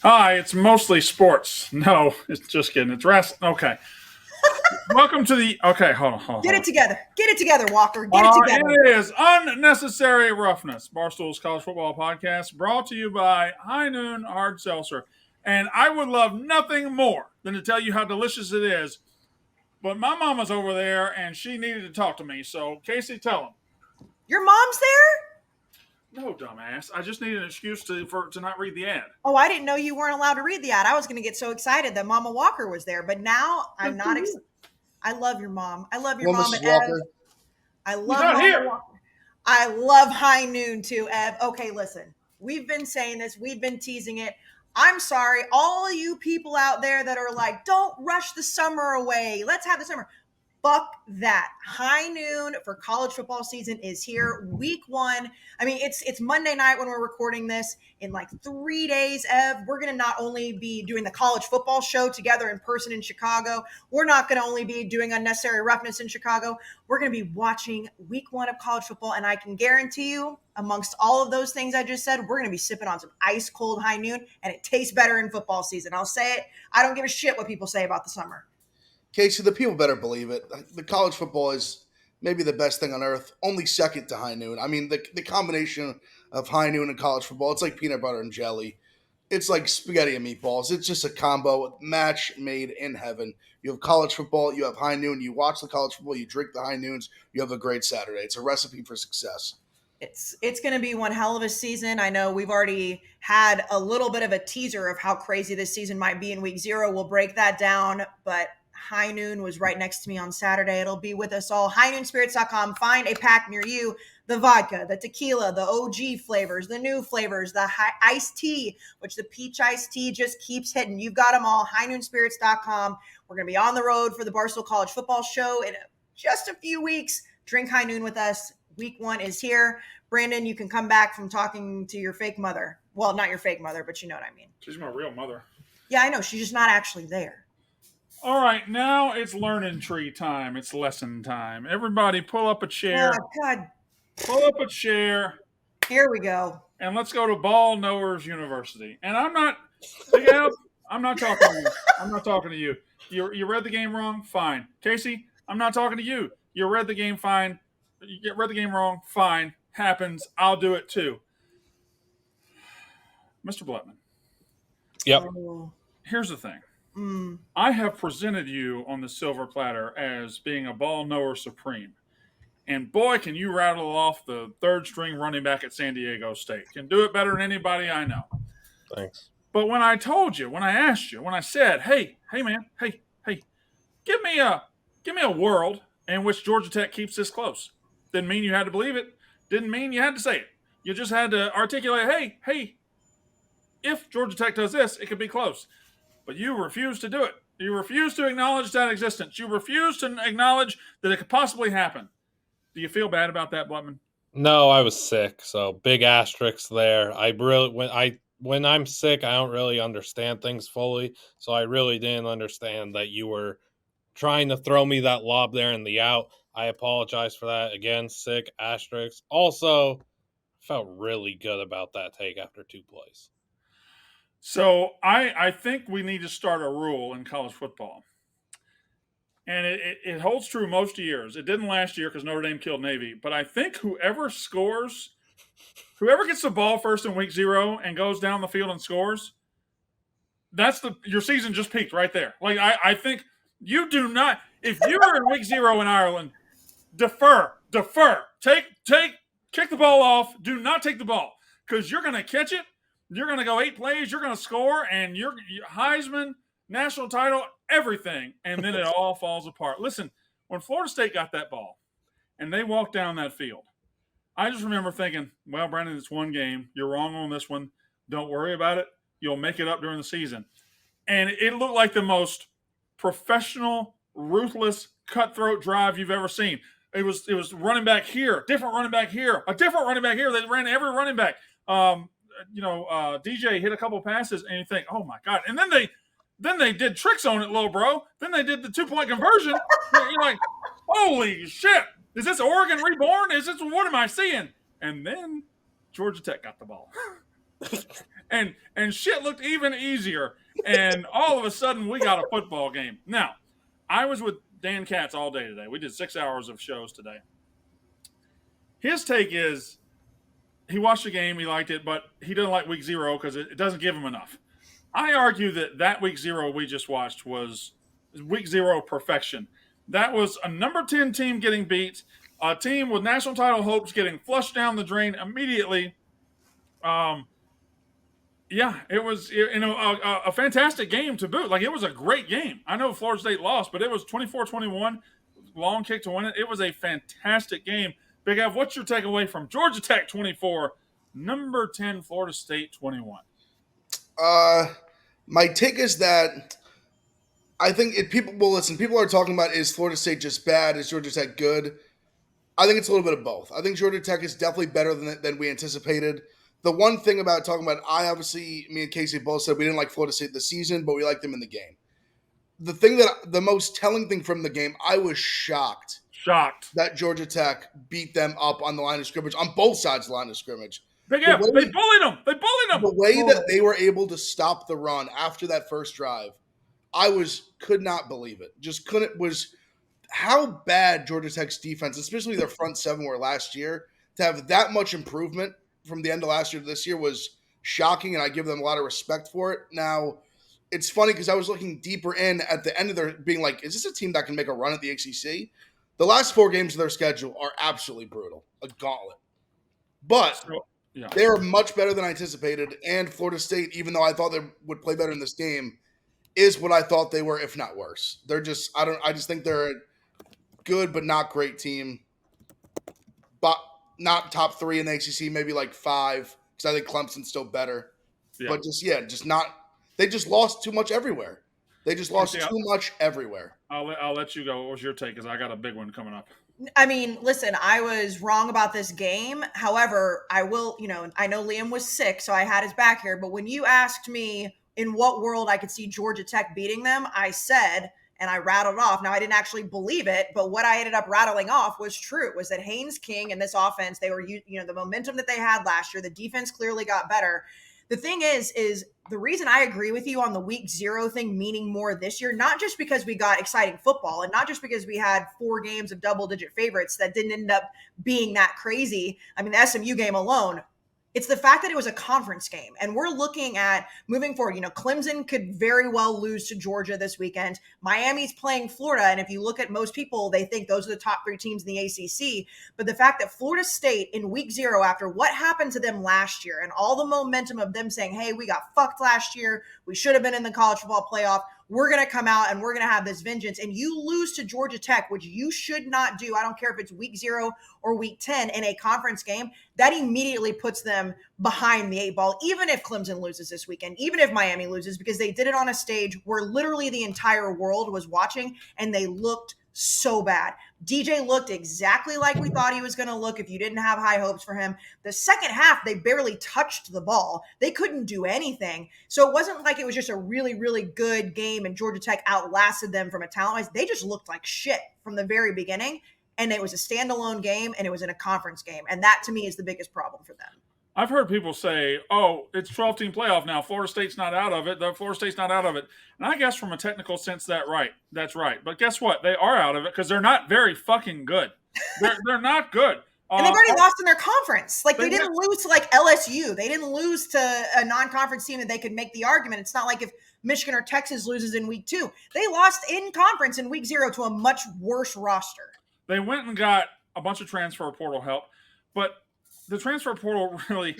Hi, it's mostly sports. No, it's just kidding. It's wrestling. Okay. Welcome to the. Okay, Get hold it together. Get it together, Walker. Get it together. It is Unnecessary Roughness, Barstool's college football podcast, brought to you by High Noon Hard Seltzer. And I would love nothing more than to tell you how delicious it is. But my mama's over there and she needed to talk to me. So, Kayce, tell him. Your mom's there? No, dumbass. I just need an excuse to not read the ad. Oh, I didn't know you weren't allowed to read the ad. I was going to get so excited that Mama Walker was there, but now I'm not. I love your mom. I love your Well, mom Mrs. and Walker. Ev. I He's love not Mama here. Walker. I love High Noon too, Ev. Okay, listen. We've been saying this. We've been teasing it. I'm sorry, all you people out there that are like, don't rush the summer away. Let's have the summer. Fuck that. High Noon for college football season is here. Week one. I mean, it's Monday night when we're recording this. In like 3 days, Ev, we're gonna not only be doing the college football show together in person in Chicago. We're not gonna only be doing Unnecessary Roughness in Chicago. We're gonna be watching week one of college football, and I can guarantee you, amongst all of those things I just said, we're gonna be sipping on some ice cold High Noon, and it tastes better in football season. I'll say it. I don't give a shit what people say about the summer. Kayce, the people better believe it. The college football is maybe the best thing on earth, only second to high noon. I mean, the combination of high noon and college football, it's like peanut butter and jelly. It's like spaghetti and meatballs. It's just a combo, match made in heaven. You have college football, you have high noon, you watch the college football, you drink the high noons, you have a great Saturday. It's a recipe for success. It's going to be one hell of a season. I know we've already had a little bit of a teaser of how crazy this season might be in week 0. We'll break that down, but High Noon was right next to me on Saturday. It'll be with us all. HighNoonSpirits.com. Find a pack near you. The vodka, the tequila, the OG flavors, the new flavors, the iced tea, which the peach iced tea just keeps hitting. You've got them all. HighNoonSpirits.com. We're going to be on the road for the Barstool College Football Show in just a few weeks. Drink High Noon with us. Week one is here. Brandon, you can come back from talking to your fake mother. Well, not your fake mother, but you know what I mean. She's my real mother. Yeah, I know. She's just not actually there. All right, now it's learning tree time. It's lesson time. Everybody pull up a chair. Oh, God. Pull up a chair. Here we go. And let's go to Ball Knowers University. And I'm not, Big Al, I'm not talking to you. I'm not talking to you. You read the game wrong? Fine. Kayce, I'm not talking to you. You read the game fine. You read the game wrong? Fine. Happens. I'll do it too. Mr. Blutman. Yep. Oh. Here's the thing. I have presented you on the silver platter as being a ball knower supreme. And boy, can you rattle off the third string running back at San Diego State. Can do it better than anybody I know. Thanks. But when I told you, when I asked you, when I said, hey man, hey, give me a world in which Georgia Tech keeps this close. Didn't mean you had to believe it. Didn't mean you had to say it. You just had to articulate, hey, if Georgia Tech does this, it could be close. But you refuse to do it. You refuse to acknowledge that existence. You refuse to acknowledge that it could possibly happen. Do you feel bad about that, Blutman? No, I was sick, so big asterisks there. When I'm sick, I don't really understand things fully, so I really didn't understand that you were trying to throw me that lob there in the out. I apologize for that. Again, sick, asterisks. Also, felt really good about that take after 2 plays. So I think we need to start a rule in college football. And it holds true most years. It didn't last year because Notre Dame killed Navy. But I think whoever gets the ball first in week 0 and goes down the field and scores, your season just peaked right there. Like I think you do not. If you are in week 0 in Ireland, defer, kick the ball off. Do not take the ball because you're going to catch it. You're going to go 8 plays. You're going to score, and you're Heisman, national title, everything, and then it all falls apart. Listen, when Florida State got that ball and they walked down that field, I just remember thinking, well, Brandon, it's one game. You're wrong on this one. Don't worry about it. You'll make it up during the season. And it looked like the most professional, ruthless, cutthroat drive you've ever seen. It was running back here, different running back here, a different running back here. They ran every running back. DJ hit a couple passes, and you think, oh my God. And then they did tricks on it, little bro. Then they did the 2-point conversion. You're like, holy shit. Is this Oregon reborn? What am I seeing? And then Georgia Tech got the ball. and shit looked even easier. And all of a sudden, we got a football game. Now, I was with Dan Katz all day today. We did 6 hours of shows today. His take is he watched the game, he liked it, but he doesn't like week 0 because it doesn't give him enough. I argue that week 0 we just watched was week 0 perfection. That was a number 10 team getting beat, a team with national title hopes getting flushed down the drain immediately. Yeah, it was a fantastic game to boot. Like, it was a great game. I know Florida State lost, but it was 24-21, long kick to win it. It was a fantastic game. Big Av, what's your takeaway from Georgia Tech 24, number 10 Florida State 21? My take is that I think people are talking about, is Florida State just bad? Is Georgia Tech good? I think it's a little bit of both. I think Georgia Tech is definitely better than we anticipated. The one thing about talking about, me and Kayce both said we didn't like Florida State this season, but we liked them in the game. The most telling thing from the game, I was shocked that Georgia Tech beat them up on the line of scrimmage, on both sides of the line of scrimmage. Big F, they bullied them. The way that they were able to stop the run after that first drive, could not believe it. Just couldn't. Was how bad Georgia Tech's defense, especially their front seven, were last year. To have that much improvement from the end of last year to this year was shocking, and I give them a lot of respect for it. Now, it's funny because I was looking deeper in at the end of their being like, is this a team that can make a run at the ACC? The last 4 games of their schedule are absolutely brutal, a gauntlet. But they are much better than I anticipated, and Florida State, even though I thought they would play better in this game, is what I thought they were, if not worse. They're just I just think they're a good but not great team. But not top 3 in the ACC, maybe like 5, because I think Clemson's still better. Yeah. But just not. They just lost too much everywhere. I'll let you go. What was your take? Because I got a big one coming up. I mean, listen, I was wrong about this game. However, I will, I know Liam was sick, so I had his back here. But when you asked me in what world I could see Georgia Tech beating them, I said, and I rattled off. Now, I didn't actually believe it, but what I ended up rattling off was true. It was that Haynes King and this offense, they were, the momentum that they had last year, the defense clearly got better. The thing is the reason I agree with you on the week 0 thing meaning more this year, not just because we got exciting football and not just because we had 4 games of double-digit favorites that didn't end up being that crazy. I mean, the SMU game alone, it's the fact that it was a conference game. And we're looking at moving forward. Clemson could very well lose to Georgia this weekend. Miami's playing Florida. And if you look at most people, they think those are the top 3 teams in the ACC. But the fact that Florida State in week 0, after what happened to them last year and all the momentum of them saying, hey, we got fucked last year, we should have been in the college football playoff, we're going to come out and we're going to have this vengeance, and you lose to Georgia Tech, which you should not do. I don't care if it's week 0 or week 10 in a conference game, that immediately puts them behind the 8 ball, even if Clemson loses this weekend, even if Miami loses, because they did it on a stage where literally the entire world was watching and they looked so bad. DJ looked exactly like we thought he was going to look if you didn't have high hopes for him. The second half, they barely touched the ball. They couldn't do anything. So it wasn't like it was just a really, really good game and Georgia Tech outlasted them from a talent-wise. They just looked like shit from the very beginning, and it was a standalone game, and it was in a conference game. And that, to me, is the biggest problem for them. I've heard people say, oh, it's 12-team playoff now. Florida State's not out of it. Florida State's not out of it. And I guess from a technical sense, that's right. But guess what? They are out of it because they're not very fucking good. They're not good. And they've already lost in their conference. Like, they didn't lose to, like, LSU. They didn't lose to a non-conference team that they could make the argument. It's not like if Michigan or Texas loses in week 2. They lost in conference in week 0 to a much worse roster. They went and got a bunch of transfer portal help. But the transfer portal really,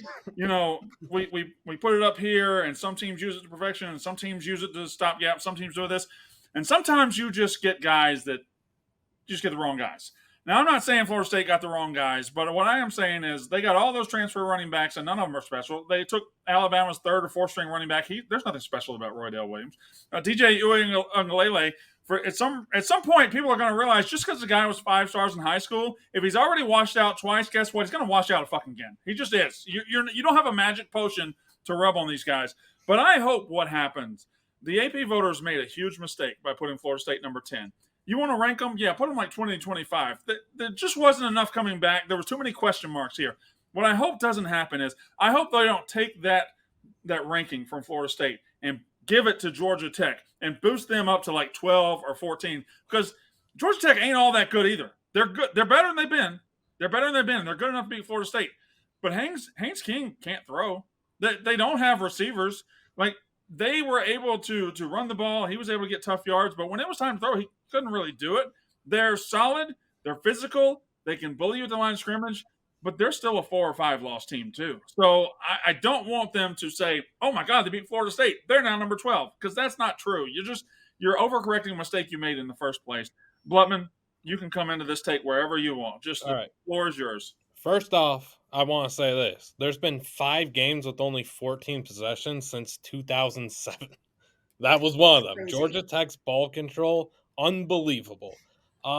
we put it up here, and some teams use it to perfection, and some teams use it to stop gap. Some teams do this. And sometimes you just get guys that just get the wrong guys. Now, I'm not saying Florida State got the wrong guys, but what I am saying is they got all those transfer running backs, and none of them are special. They took Alabama's 3rd or 4th string running back. There's nothing special about Roydell Williams. DJ Uiagalelei, at some point, people are going to realize just because the guy was 5 stars in high school, if he's already washed out twice, guess what? He's going to wash out fucking again. He just is. You don't have a magic potion to rub on these guys. But I hope what happens, the AP voters made a huge mistake by putting Florida State number 10. You want to rank them? Yeah, put them like 20 to 25. There just wasn't enough coming back. There was too many question marks here. What I hope doesn't happen is I hope they don't take that ranking from Florida State and give it to Georgia Tech and boost them up to like 12 or 14 because Georgia Tech ain't all that good either. They're good. They're better than they've been. They're better than they've been. They're good enough to beat Florida State. But Haynes King can't throw. They don't have receivers. Like they were able to run the ball. He was able to get tough yards, but when it was time to throw, he couldn't really do it. They're solid. They're physical. They can bully you at the line of scrimmage, but they're still a 4 or 5 loss team too. So I don't want them to say, "Oh my God, they beat Florida State. They're now number 12," because that's not true. You're overcorrecting a mistake you made in the first place. Blutman, you can come into this take wherever you want. Just the floor is yours. First off, I want to say this. There's been 5 games with only 14 possessions since 2007. That was one of them. Crazy. Georgia Tech's ball control, unbelievable. We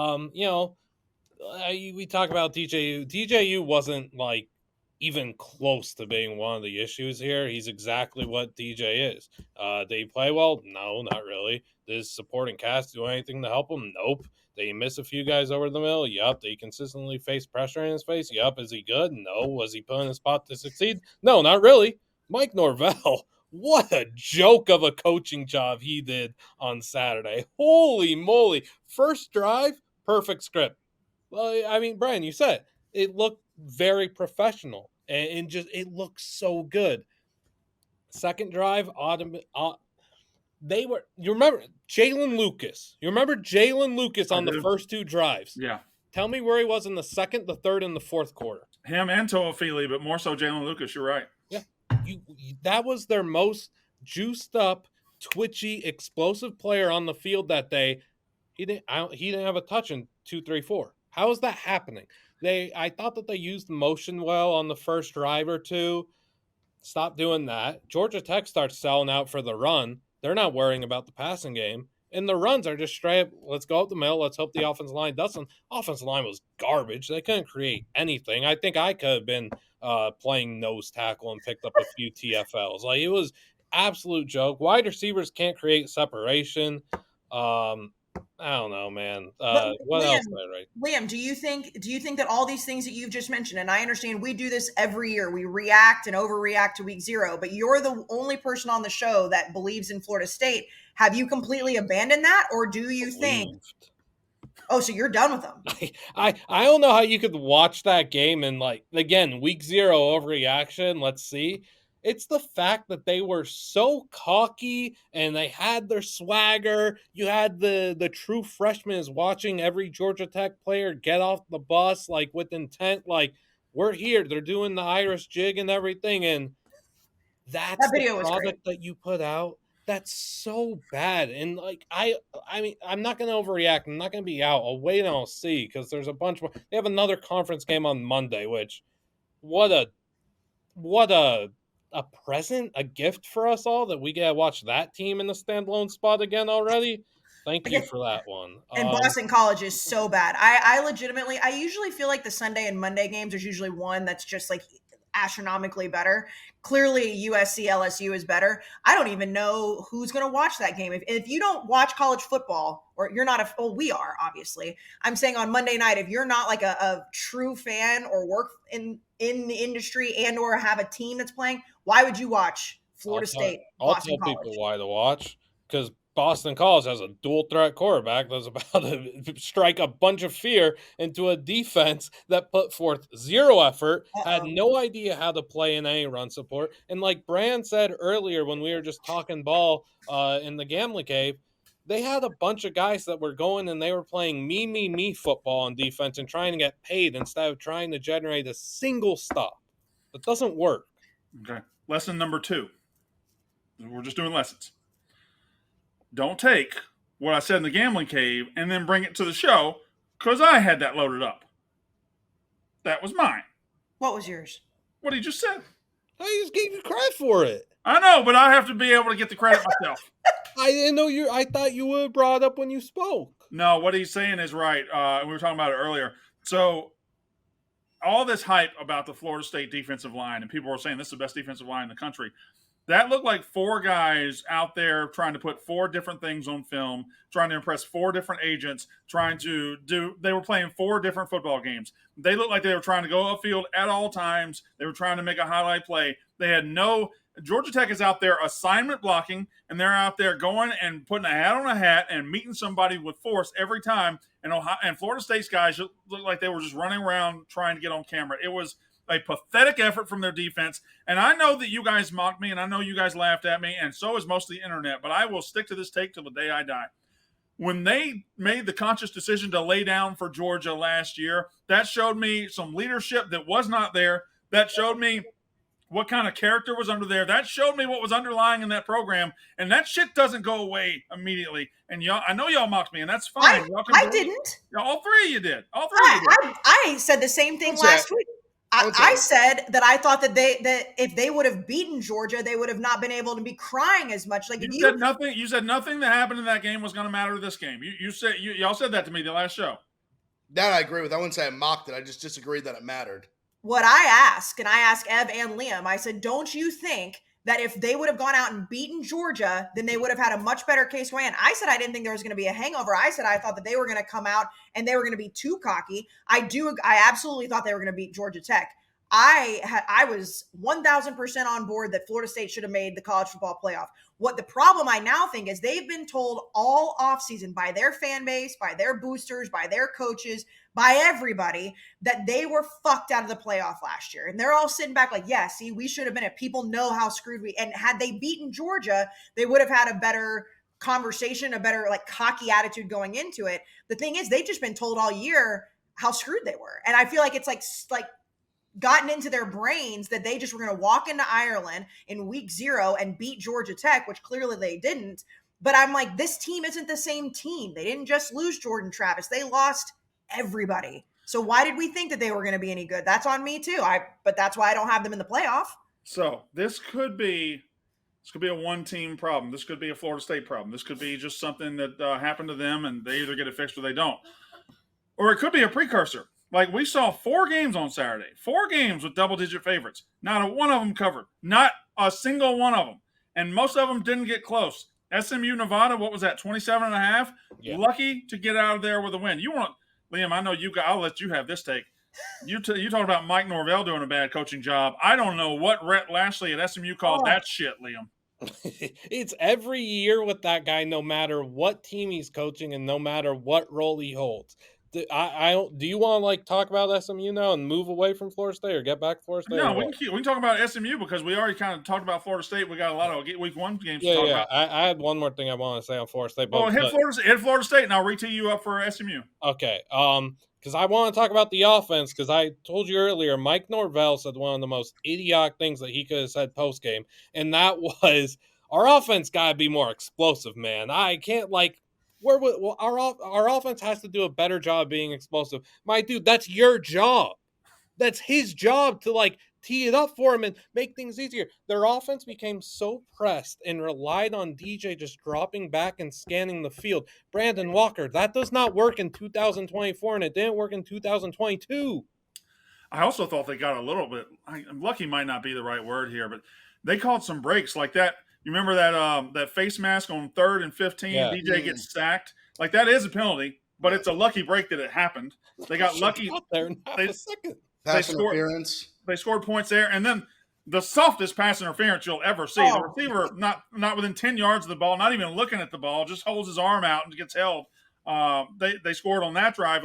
talk about DJU. DJU wasn't like even close to being one of the issues here. He's exactly what DJ is. Did he play well? No, not really. Did his supporting cast do anything to help him? Nope. Did he miss a few guys over the middle? Yup. Did he consistently face pressure in his face? Yup. Is he good? No. Was he put in a spot to succeed? No, not really. Mike Norvell, what a joke of a coaching job he did on Saturday. Holy moly. First drive, perfect script. Well, I mean, Brian, you said it looked very professional and just it looked so good. Second drive, you remember Jalen Lucas? You remember Jalen Lucas on the first 2 drives? Yeah. Tell me where he was in the second, the third, and the fourth quarter. Him and Toafili, but more so Jalen Lucas. You're right. Yeah. That was their most juiced up, twitchy, explosive player on the field that day. He didn't have a touch in 2, 3, 4. How is that happening? I thought that they used motion well on the first drive or 2. Stop doing that. Georgia Tech starts selling out for the run. They're not worrying about the passing game. And the runs are just straight up, let's go up the middle. Let's hope the offensive line doesn't. Offensive line was garbage. They couldn't create anything. I think I could have been playing nose tackle and picked up a few TFLs. Like, it was absolute joke. Wide receivers can't create separation. I don't know, man. What Liam, else did I write? Liam, do you think that all these things that you've just mentioned, and I understand we do this every year, we react and overreact to week 0, but you're the only person on the show that believes in Florida State. Have you completely abandoned that, or do you think? Oh, so you're done with them? I don't know how you could watch that game and, like, again, week 0 overreaction. Let's see. It's the fact that they were so cocky and they had their swagger. You had the true freshmen is watching every Georgia Tech player get off the bus, like, with intent, like, we're here. They're doing the Irish jig and everything. And that's That video the was great. product that you put out. That's so bad. And, like, I mean, I'm not going to overreact. I'm not going to be out. I'll wait and I'll see, because there's a bunch more. They have another conference game on Monday, which what a present, a gift for us all that we get to watch that team in the standalone spot again already. Thank you for that one. And Boston College is so bad. I legitimately, I usually feel like the Sunday and Monday games, there's usually one that's just like astronomically better. Clearly USC LSU is better. I don't even know who's going to watch that game. If you don't watch college football, or you're not we are, obviously. I'm saying on Monday night, if you're not like a true fan or work in the industry and or have a team that's playing, why would you watch Florida State, Boston College? I'll tell people why to watch, because Boston College has a dual threat quarterback that's about to strike a bunch of fear into a defense that put forth zero effort, had no idea how to play in any run support. And like Brand said earlier when we were just talking ball in the gambling cave, they had a bunch of guys that were going and they were playing me football on defense and trying to get paid instead of trying to generate a single stop. That doesn't work. Okay. Lesson number 2. We're just doing lessons. Don't take what I said in the gambling cave and then bring it to the show, because I had that loaded up. That was mine. What was yours? What he just said. I just gave you credit for it. I know, but I have to be able to get the credit myself. I didn't know I thought you would have brought it up when you spoke. No, what he's saying is right. We were talking about it earlier. So all this hype about the Florida State defensive line, and people were saying this is the best defensive line in the country. That looked like four guys out there trying to put four different things on film, trying to impress four different agents, they were playing four different football games. They looked like they were trying to go upfield at all times. They were trying to make a highlight play. Georgia Tech is out there assignment blocking, and they're out there going and putting a hat on a hat and meeting somebody with force every time. And Florida State's guys looked like they were just running around trying to get on camera. It was a pathetic effort from their defense. And I know that you guys mocked me, and I know you guys laughed at me, and so is most of the internet, but I will stick to this take till the day I die. When they made the conscious decision to lay down for Georgia last year, that showed me some leadership that was not there. That showed me what kind of character was under there. That showed me what was underlying in that program, and that shit doesn't go away immediately. And y'all, I know y'all mocked me, and that's fine. I didn't. All three of you did. All three of you did. I said the same thing last week. I said that I thought that if they would have beaten Georgia, they would have not been able to be crying as much. Like you said nothing. You said nothing that happened in that game was going to matter to this game. Y'all said that to me the last show. That I agree with. I wouldn't say I mocked it. I just disagreed that it mattered. What I asked, and I asked Ev and Liam, I said, don't you think that if they would have gone out and beaten Georgia, then they would have had a much better case going in? I said I didn't think there was going to be a hangover. I said I thought that they were going to come out and they were going to be too cocky. I absolutely thought they were going to beat Georgia Tech. I was 1,000% on board that Florida State should have made the college football playoff. What the problem I now think is they've been told all offseason by their fan base, by their boosters, by their coaches, by everybody that they were fucked out of the playoff last year. And they're all sitting back like, yeah, see, we should have been it. People know how screwed and had they beaten Georgia, they would have had a better conversation, a better like cocky attitude going into it. The thing is, they've just been told all year how screwed they were. And I feel like it's like gotten into their brains that they just were going to walk into Ireland in week 0 and beat Georgia Tech, which clearly they didn't. But I'm like, this team isn't the same team. They didn't just lose Jordan Travis. They lost everybody. So why did we think that they were going to be any good? That's on me too. But that's why I don't have them in the playoff. So this could be a one-team problem. This could be a Florida State problem. This could be just something that happened to them and they either get it fixed or they don't. Or it could be a precursor. Like we saw 4 games on Saturday, 4 games with double-digit favorites. Not a one of them covered. Not a single one of them. And most of them didn't get close. SMU, Nevada, what was that, 27.5? Yeah. Lucky to get out of there with a win. Liam, I know I'll let you have this take. You talk about Mike Norvell doing a bad coaching job. I don't know what Rhett Lashley at SMU called that shit, Liam. It's every year with that guy, no matter what team he's coaching and no matter what role he holds. Do you want to talk about SMU now and move away from Florida State or get back to Florida State? No, we can talk about SMU because we already kind of talked about Florida State. We got a lot of week 1 games to talk about. I had one more thing I want to say on Florida State. Hit Florida State, and I'll re-tee you up for SMU. Okay. Because I want to talk about the offense because I told you earlier, Mike Norvell said one of the most idiotic things that he could have said post-game, and that was our offense got to be more explosive, man. I can't our offense has to do a better job being explosive. My dude, that's your job. That's his job to tee it up for him and make things easier. Their offense became so pressed and relied on DJ just dropping back and scanning the field. Brandon Walker, that does not work in 2024, and it didn't work in 2022. I also thought they got a little bit lucky might not be the right word here, but they called some breaks like that. You remember that face mask on 3rd and 15? Yeah. DJ gets sacked. That is a penalty, but it's a lucky break that it happened. They got lucky. Pass interference. They scored points there, and then the softest pass interference you'll ever see. The receiver not within 10 yards of the ball, not even looking at the ball, just holds his arm out and gets held. They scored on that drive.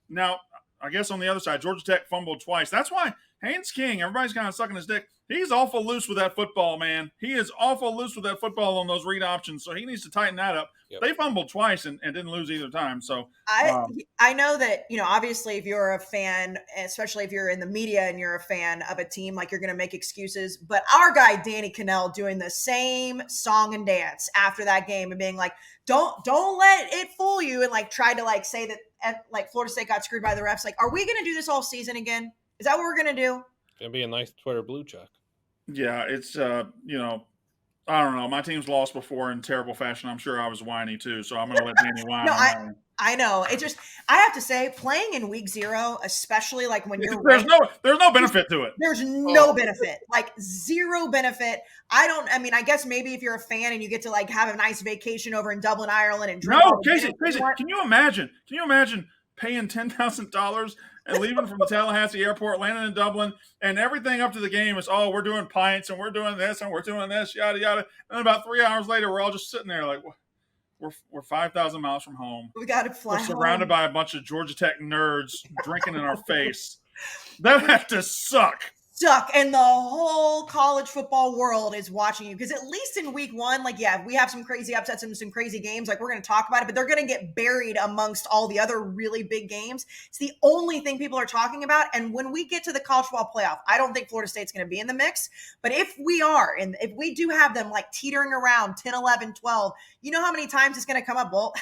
Now, I guess on the other side, Georgia Tech fumbled twice. That's why Haynes King, everybody's kind of sucking his dick. He's awful loose with that football, man. He is awful loose with that football on those read options, so he needs to tighten that up. Yep. They fumbled twice and didn't lose either time. So I know that, obviously if you're a fan, especially if you're in the media and you're a fan of a team, you're going to make excuses. But our guy, Danny Cannell, doing the same song and dance after that game and being like, don't let it fool you. And tried to say that Florida State got screwed by the refs. Are we going to do this all season again? Is that what we're going to do? It's going to be a nice Twitter blue check. Yeah, it's, I don't know. My team's lost before in terrible fashion. I'm sure I was whiny too, so I'm going to let Danny whine No, on that one. I know. I have to say, playing in week 0, especially like when you're There's ranked, no benefit to it. there's no benefit, like zero benefit. I mean, I guess maybe if you're a fan and you get to like have a nice vacation over in Dublin, Ireland and drink No, all the Kayce, beers you Kayce, want. can you imagine paying $10,000 and leaving from the Tallahassee airport, landing in Dublin, and everything up to the game is, oh, we're doing pints and we're doing this and we're doing this, yada yada. And about 3 hours later, we're all just sitting there like, we're 5,000 miles from home. We got to We're fly surrounded home. by a bunch of Georgia Tech nerds drinking in our face. That had to suck. Suck, and the whole college football world is watching you, because at least in week 1, like, yeah, we have some crazy upsets and some crazy games, like we're going to talk about it, but they're going to get buried amongst all the other really big games. It's the only thing people are talking about. And when we get to the college football playoff, I don't think Florida State's going to be in the mix, but if we are, and if we do have them like teetering around 10, 11, 12, you know how many times it's going to come up? Well,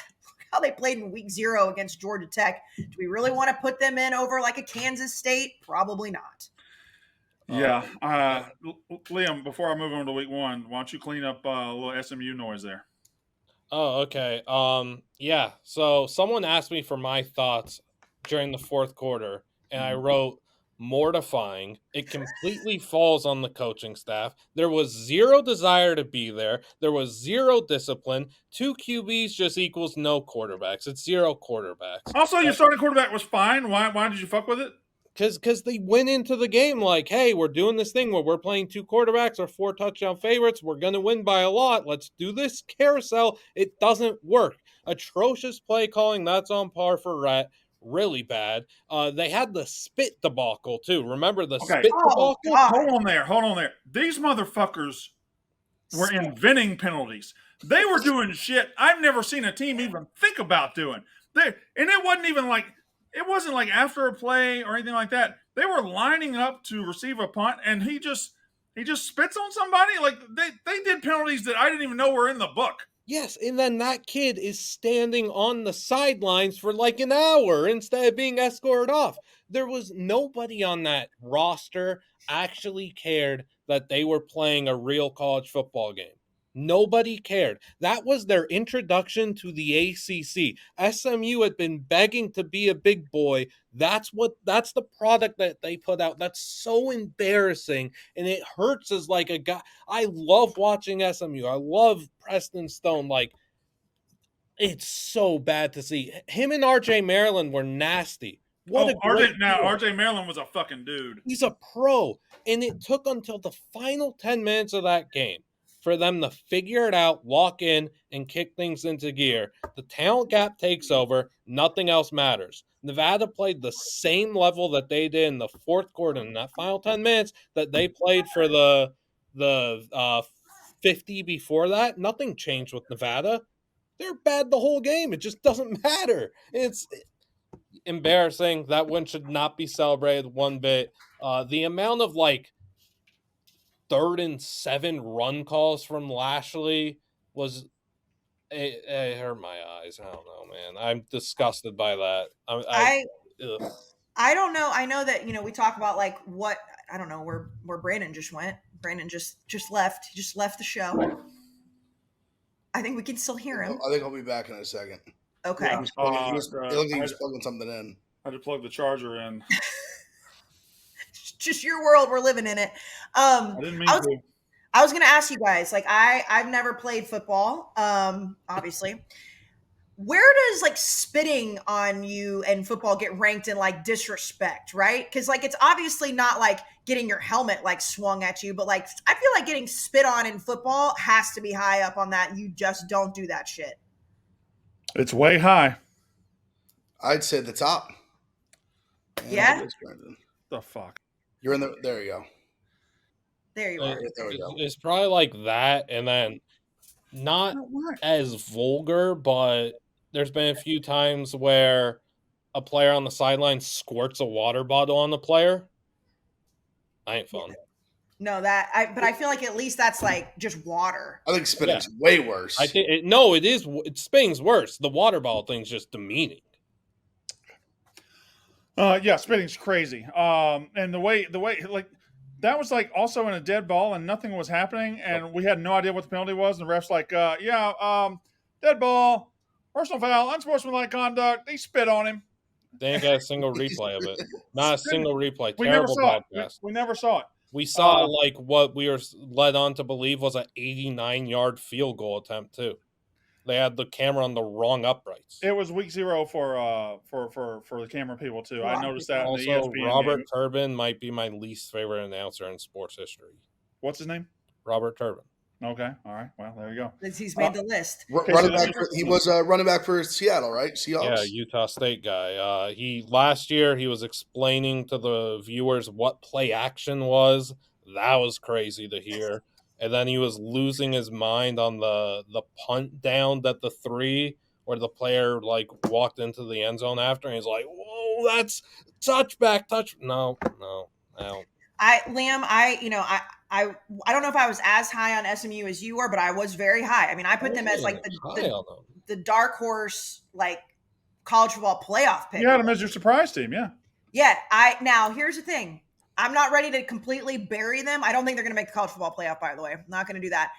how they played in week 0 against Georgia Tech. Do we really want to put them in over like a Kansas State? Probably not. Yeah. Liam, before I move on to week 1, why don't you clean up a little SMU noise there? Oh, okay. Yeah. So someone asked me for my thoughts during the fourth quarter, and I wrote mortifying. It completely falls on the coaching staff. There was zero desire to be there. There was zero discipline. 2 QBs just equals no quarterbacks. It's 0 quarterbacks. Also, your starting quarterback was fine. Why did you fuck with it? Because they went into the game like, hey, we're doing this thing where we're playing 2 quarterbacks or 4 touchdown favorites. We're going to win by a lot. Let's do this carousel. It doesn't work. Atrocious play calling. That's on par for Rhett. Really bad. They had the spit debacle, too. Remember the spit debacle? God. Hold on there. These motherfuckers were inventing penalties. They were doing shit I've never seen a team even think about doing. And it wasn't like after a play or anything like that. They were lining up to receive a punt, and he just spits on somebody. Like they did penalties that I didn't even know were in the book. Yes, and then that kid is standing on the sidelines for like an hour instead of being escorted off. There was nobody on that roster actually cared that they were playing a real college football game. Nobody cared. That was their introduction to the ACC. SMU had been begging to be a big boy. That's the product that they put out. That's so embarrassing, and it hurts as like a guy. I love watching SMU. I love Preston Stone. Like, it's so bad to see. Him and RJ Maryland were nasty. RJ Maryland was a fucking dude. He's a pro, and it took until the final 10 minutes of that game for them to figure it out, walk in, and kick things into gear. The talent gap takes over. Nothing else matters. Nevada played the same level that they did in the fourth quarter in that final 10 minutes that they played for the 50 before that. Nothing changed with Nevada. They're bad the whole game. It just doesn't matter. It's embarrassing. That one should not be celebrated one bit. The amount of like 3rd and 7 run calls from Lashley was it hurt my eyes. I don't know, man. I'm disgusted by that. I don't know. I know that, we talk about like what, I don't know where Brandon just went. Brandon just left. He just left the show. I think we can still hear him. I think I'll be back in a second. Okay. Yeah, he was plugging something in. I had to plug the charger in. Just your world. We're living in it. I didn't mean to. I was going to ask you guys, like, I've never played football, obviously. Where does like spitting on you and football get ranked in like disrespect, right? Because like it's obviously not like getting your helmet like swung at you, but like I feel like getting spit on in football has to be high up on that. You just don't do that shit. It's way high. I'd say the top. Yeah. The fuck. You're in the. There you go. There you are. There we go. It's probably like that, and then not as vulgar, but there's been a few times where a player on the sideline squirts a water bottle on the player. I ain't fun. No, but I feel like at least that's like just water. I think spitting's way worse. I think it is. Spitting's worse. The water bottle thing's just demeaning. Yeah, spitting's crazy. And the way like that was like also in a dead ball and nothing was happening, and we had no idea what the penalty was. And the ref's like, dead ball, personal foul, unsportsmanlike conduct. He spit on him. Didn't get a single replay of it. Not a single replay. We never Terrible saw it. broadcast. We never saw it. We saw like what we were led on to believe was an 89-yard field goal attempt too. They had the camera on the wrong uprights. It was week 0 for the camera people too. I noticed that. Also, in the ESPN Robert game. Turbin might be my least favorite announcer in sports history. What's his name? Robert Turbin. Okay, all right. Well, there you go. He's made the list. Running back. He was running back for Seattle, right? Seahawks. Yeah, Utah State guy. Last year he was explaining to the viewers what play action was. That was crazy to hear. And then he was losing his mind on the punt down that the 3 where the player like walked into the end zone after, and he's like, "Whoa, that's touchback, touch." No. Liam, I don't know if I was as high on SMU as you were, but I was very high. I mean, I put them as like the dark horse, like college football playoff pick. You had them as your surprise team, yeah. Yeah. Now here's the thing. I'm not ready to completely bury them. I don't think they're going to make the college football playoff, by the way. I'm not going to do that.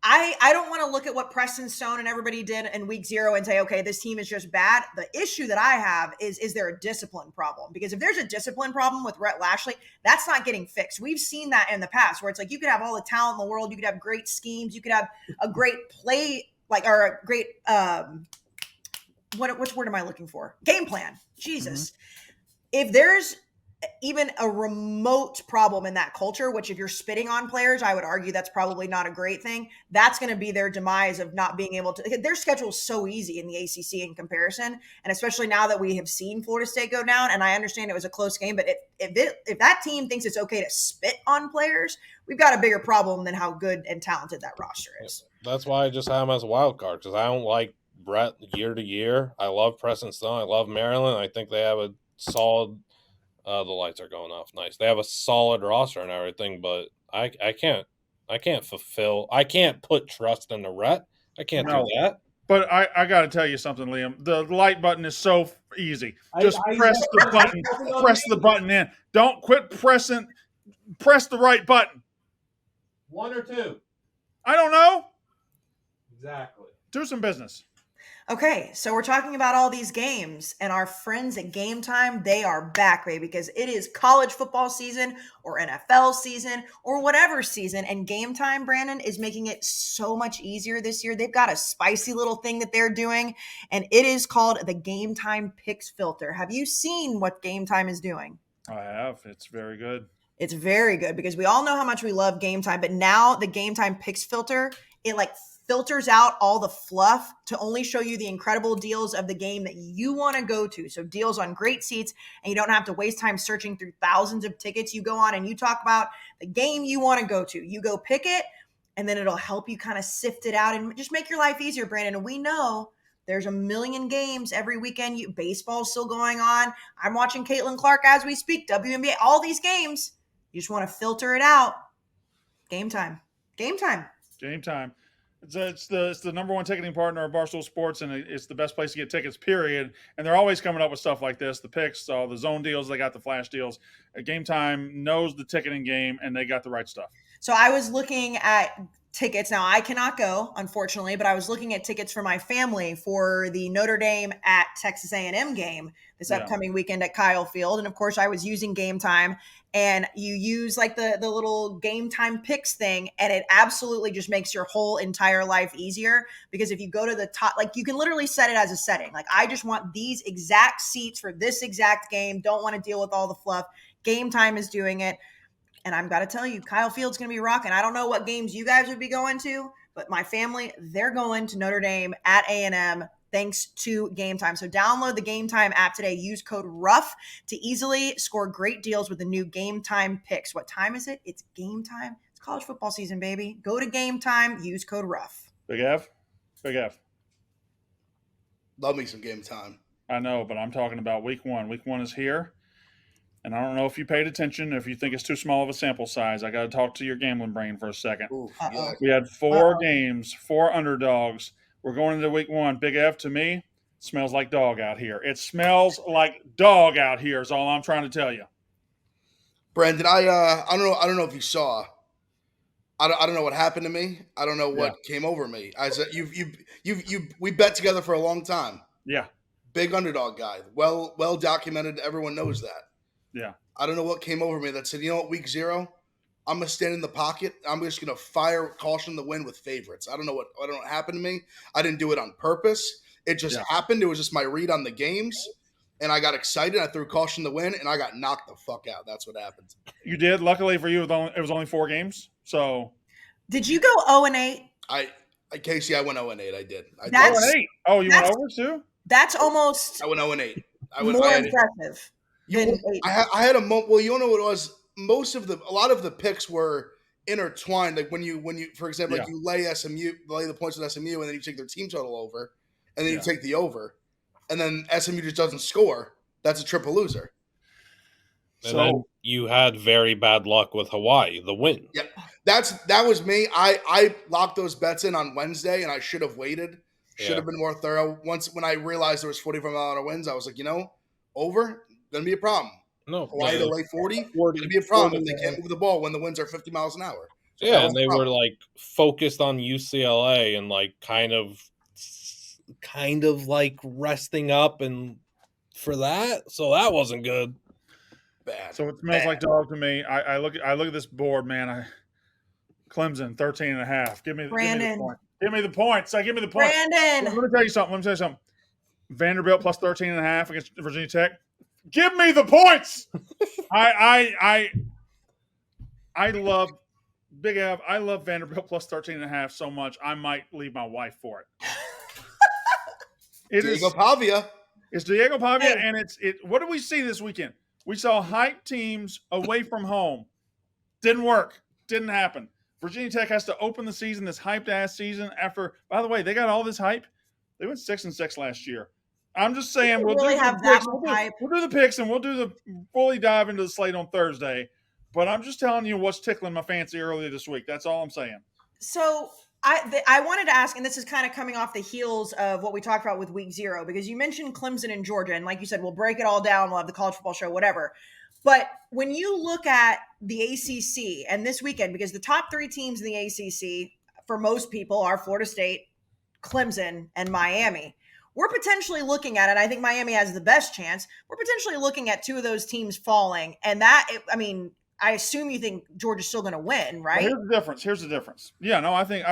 I don't want to look at what Preston Stone and everybody did in week 0 and say, okay, this team is just bad. The issue that I have is there a discipline problem? Because if there's a discipline problem with Rhett Lashley, that's not getting fixed. We've seen that in the past where it's like you could have all the talent in the world. You could have great schemes. You could have a great play, or a great, which word am I looking for? Game plan. Jesus. Mm-hmm. If there's even a remote problem in that culture, which if you're spitting on players, I would argue that's probably not a great thing. That's going to be their demise of not being able to. Their schedule is so easy in the ACC in comparison, and especially now that we have seen Florida State go down. And I understand it was a close game, but if that team thinks it's okay to spit on players, we've got a bigger problem than how good and talented that roster is. That's why I just have him as a wild card, because I don't like Brett year to year. I love Preston Stone. I love Maryland. I think they have a solid. The lights are going off. Nice. They have a solid roster and everything, but I can't put trust in the Rhett. I can't do that. But I got to tell you something, Liam. The like button is so easy. Just press the button. Press the button in. Don't quit pressing. Press the right button. 1 or 2? I don't know. Exactly. Do some business. Okay, so we're talking about all these games, and our friends at Game Time, they are back, baby, because it is college football season or NFL season or whatever season, and Game Time, Brandon, is making it so much easier this year. They've got a spicy little thing that they're doing, and it is called the Game Time Picks Filter. Have you seen what Game Time is doing? I have. It's very good. It's very good because we all know how much we love Game Time, but now the Game Time Picks Filter, it filters out all the fluff to only show you the incredible deals of the game that you want to go to. So deals on great seats, and you don't have to waste time searching through thousands of tickets. You go on and you talk about the game you want to go to. You go pick it, and then it'll help you kind of sift it out and just make your life easier, Brandon. And we know there's a million games every weekend. Baseball's still going on. I'm watching Caitlin Clark as we speak, WNBA, all these games. You just want to filter it out. Game Time. Game Time. Game Time. It's the number one ticketing partner of Barstool Sports, and it's the best place to get tickets, period. And they're always coming up with stuff like this, the picks, all the zone deals, they got the flash deals. Game Time knows the ticketing game, and they got the right stuff. So I was looking at tickets. Now, I cannot go, unfortunately, but I was looking at tickets for my family for the Notre Dame at Texas A&M game this upcoming weekend at Kyle Field. And, of course, I was using Game Time. And you use like the little Game Time picks thing, and it absolutely just makes your whole entire life easier. Because if you go to the top, like you can literally set it as a setting. Like, I just want these exact seats for this exact game. Don't want to deal with all the fluff. Game Time is doing it. And I've got to tell you, Kyle Field's going to be rocking. I don't know what games you guys would be going to, but my family, they're going to Notre Dame at A&M thanks to Game Time. So download the Game Time app today. Use code RUFF to easily score great deals with the new Game Time picks. What time is it? It's Game Time. It's college football season, baby. Go to Game Time. Use code RUFF. Big F. Big F. Love me some Game Time. I know, but I'm talking about week 1. Week 1 is here. And I don't know if you paid attention, if you think it's too small of a sample size. I got to talk to your gambling brain for a second. We had 4 games, 4 underdogs. We're going into week 1. Big F, to me, smells like dog out here. It smells like dog out here is all I'm trying to tell you. Brandon, I don't know if you saw. I don't know what happened to me. I don't know Yeah. what came over me. I said we bet together for a long time. Yeah. Big underdog guy. Well documented. Everyone knows that. Yeah. I don't know what came over me that said, you know what, week 0, I'm gonna stand in the pocket. I'm just gonna fire caution the wind with favorites. I don't know what happened to me. I didn't do it on purpose. It just happened. It was just my read on the games. And I got excited. I threw caution to win, and I got knocked the fuck out. That's what happened. You did. Luckily for you, it was only 4 games. So Did you go 0-8? Kayce, I went 0-8. I did. I That's- did. 0-8. Oh, you went that's- over too? That's almost I went 0-8. more impressive. I had a moment. Well, you know what it was? A lot of the picks were intertwined. Like when you, for example, like you lay the points with SMU, and then you take their team total over, and then you take the over, and then SMU just doesn't score. That's a triple loser. And then you had very bad luck with Hawaii, the win. Yeah, that was me. I locked those bets in on Wednesday, and I should have waited. Should have been more thorough. When I realized there was 45-mile wins, I was like, over, gonna be a problem. No, Hawaii to lay 40, gonna be a problem if they can't move the ball when the winds are 50 miles an hour. So yeah, and they were like focused on UCLA and like kind of like resting up and for that. So that wasn't good. Bad. So it smells like dog to me. I look at this board, man. Clemson 13.5. Give me the point. Give me the points. Give me the point. Brandon. Let me tell you something. Vanderbilt plus 13.5 against Virginia Tech. Give me the points. I love Big Av. I love Vanderbilt plus 13.5 so much. I might leave my wife for it. Diego Pavia. It's Diego Pavia, and what did we see this weekend? We saw hype teams away from home. Didn't work. Didn't happen. Virginia Tech has to open the season, this hyped-ass season, after, by the way, they got all this hype. They went 6-6 last year. I'm just saying, we'll do the picks, and we'll do the fully dive into the slate on Thursday. But I'm just telling you what's tickling my fancy earlier this week. That's all I'm saying. So I wanted to ask, and this is kind of coming off the heels of what we talked about with week 0, because you mentioned Clemson and Georgia, and like you said, we'll break it all down. We'll have the college football show, whatever. But when you look at the ACC and this weekend, because the top 3 teams in the ACC for most people are Florida State, Clemson, and Miami. We're potentially looking at it. I think Miami has the best chance. We're potentially looking at 2 of those teams falling. And I assume you think Georgia's still going to win, right? Well, here's the difference. Yeah, no, I think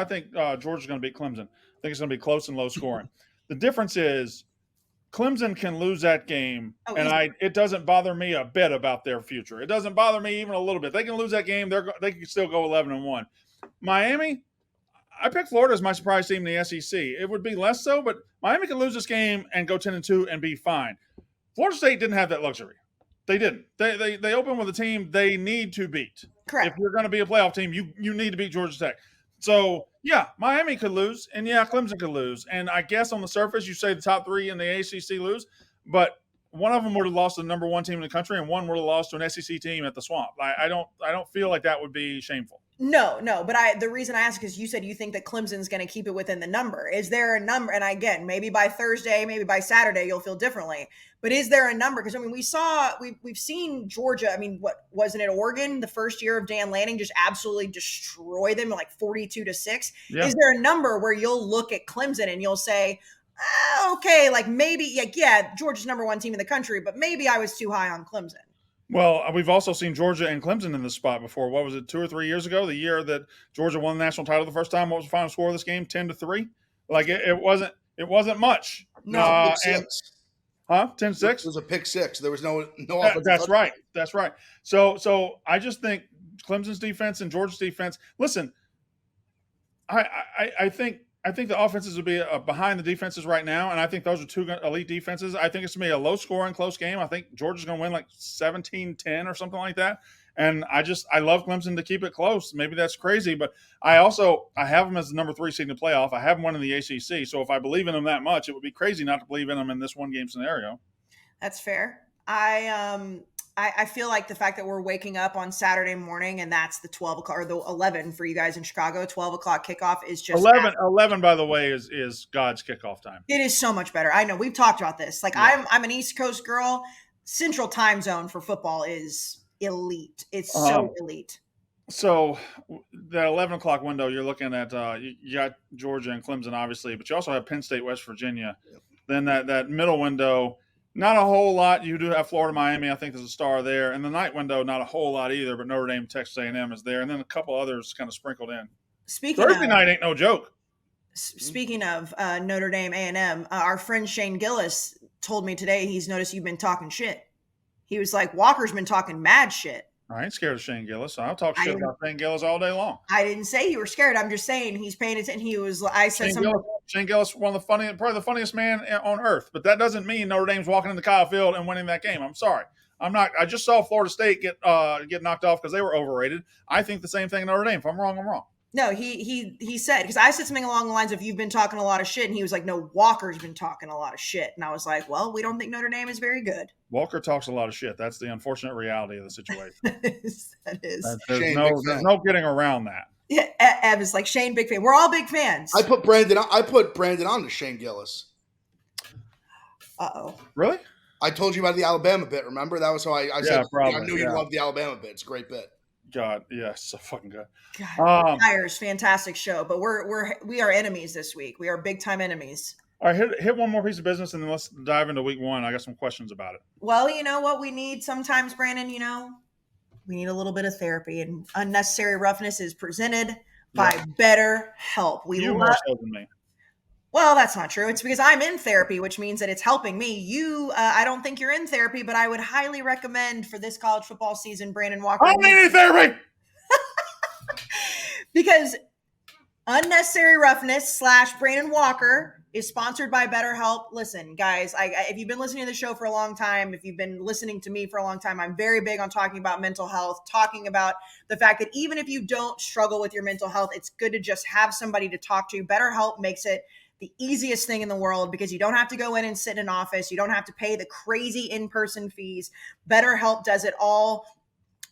Georgia's going to beat Clemson. I think it's going to be close and low scoring. The difference is Clemson can lose that game, it doesn't bother me a bit about their future. It doesn't bother me even a little bit. They can lose that game. They can still go 11-1. Miami, I picked Florida as my surprise team in the SEC. It would be less so, but Miami can lose this game and go 10-2 and be fine. Florida State didn't have that luxury. They didn't. They opened with a team they need to beat. Correct. If you're going to be a playoff team, you need to beat Georgia Tech. So, yeah, Miami could lose, and, yeah, Clemson could lose. And I guess on the surface you say the top 3 in the ACC lose, but one of them would have lost to the number 1 team in the country, and one would have lost to an SEC team at the Swamp. I don't feel like that would be shameful. No, but the reason I ask is you said you think that Clemson's going to keep it within the number. Is there a number? And again, maybe by Thursday, maybe by Saturday, you'll feel differently. But is there a number? Because we've seen Georgia. What wasn't it? Oregon, the first year of Dan Lanning, just absolutely destroy them like 42-6. Yeah. Is there a number where you'll look at Clemson and you'll say, okay, like maybe, Georgia's number 1 team in the country, but maybe I was too high on Clemson. Well, we've also seen Georgia and Clemson in this spot before. What was it, 2 or 3 years ago? The year that Georgia won the national title the first time. What was the final score of this game? 10-3. Like it wasn't much. No, 10-6. 10-6. It was a pick 6. There was no. That's right. That's right. So I just think Clemson's defense and Georgia's defense. Listen, I think the offenses will be behind the defenses right now, and I think those are 2 elite defenses. I think it's going to be a low-scoring, close game. I think Georgia's going to win like 17-10 or something like that. And I love Clemson to keep it close. Maybe that's crazy, but I have them as the number 3 seed in the playoff. I have them winning the ACC. So if I believe in them that much, it would be crazy not to believe in them in this 1-game scenario. That's fair. I feel like the fact that we're waking up on Saturday morning and that's the 12 o'clock or the 11 for you guys in Chicago, 12 o'clock kickoff is just 11, by the way, is God's kickoff time. It is so much better. I know we've talked about this. Like I'm an East Coast girl. Central time zone for football is elite. It's so elite. So the 11 o'clock window, you're looking at you got Georgia and Clemson, obviously, but you also have Penn State, West Virginia. Yep. Then that middle window, not a whole lot. You do have Florida, Miami. I think there's a star there. And the night window, not a whole lot either. But Notre Dame, Texas A&M is there, and then a couple others kind of sprinkled in. Thursday night ain't no joke. Speaking of Notre Dame A&M, our friend Shane Gillis told me today he's noticed you've been talking shit. He was like, Walker's been talking mad shit. I ain't scared of Shane Gillis. I'll talk shit about Shane Gillis all day long. I didn't say you were scared. I'm just saying he's paying attention. I said Shane Gillis, one of the funniest, probably the funniest man on earth. But that doesn't mean Notre Dame's walking into Kyle Field and winning that game. I'm sorry. I'm not. I just saw Florida State get knocked off because they were overrated. I think the same thing in Notre Dame. If I'm wrong, I'm wrong. No, he said, because I said something along the lines of you've been talking a lot of shit, and he was like, no, Walker's been talking a lot of shit. And I was like, well, we don't think Notre Dame is very good. Walker talks a lot of shit. That's the unfortunate reality of the situation. that is. There's no getting around that. Yeah, Ev is like, Shane, big fan. We're all big fans. I put Brandon on to Shane Gillis. Uh-oh. Really? I told you about the Alabama bit, remember? That was how I said, probably, I knew you loved the Alabama bit. It's a great bit. God, yes, so fucking good. God, Tires, fantastic show, but we are enemies this week. We are big time enemies. All right, hit one more piece of business, and then let's dive into week one. I got some questions about it. Well, you know what we need sometimes, Brandon. We need a little bit of therapy, and Unnecessary Roughness is presented by BetterHelp. You more so than me. Well, that's not true. It's because I'm in therapy, which means that it's helping me. I don't think you're in therapy, but I would highly recommend for this college football season, Brandon Walker. I don't need any therapy! Because Unnecessary Roughness / Brandon Walker is sponsored by BetterHelp. Listen, guys, if you've been listening to the show for a long time, if you've been listening to me for a long time, I'm very big on talking about mental health, talking about the fact that even if you don't struggle with your mental health, it's good to just have somebody to talk to. BetterHelp makes it the easiest thing in the world because you don't have to go in and sit in an office. You don't have to pay the crazy in-person fees. BetterHelp does it all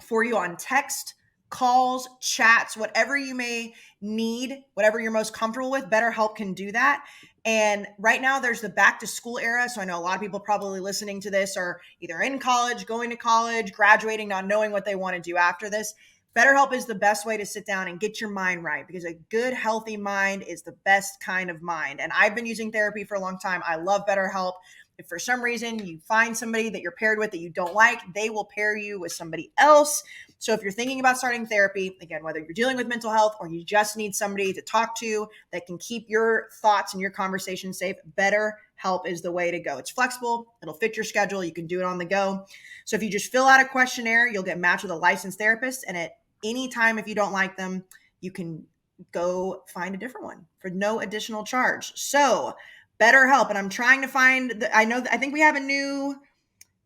for you on text, calls, chats, whatever you may need, whatever you're most comfortable with. BetterHelp can do that. And right now there's the back to school era. So I know a lot of people probably listening to this are either in college, going to college, graduating, not knowing what they want to do after this. BetterHelp is the best way to sit down and get your mind right because a good, healthy mind is the best kind of mind. And I've been using therapy for a long time. I love BetterHelp. If for some reason you find somebody that you're paired with that you don't like, they will pair you with somebody else. So if you're thinking about starting therapy, again, whether you're dealing with mental health or you just need somebody to talk to that can keep your thoughts and your conversation safe, BetterHelp is the way to go. It's flexible. It'll fit your schedule. You can do it on the go. So if you just fill out a questionnaire, you'll get matched with a licensed therapist. And at any time, if you don't like them, you can go find a different one for no additional charge. So BetterHelp. And I'm trying to find, I think we have a new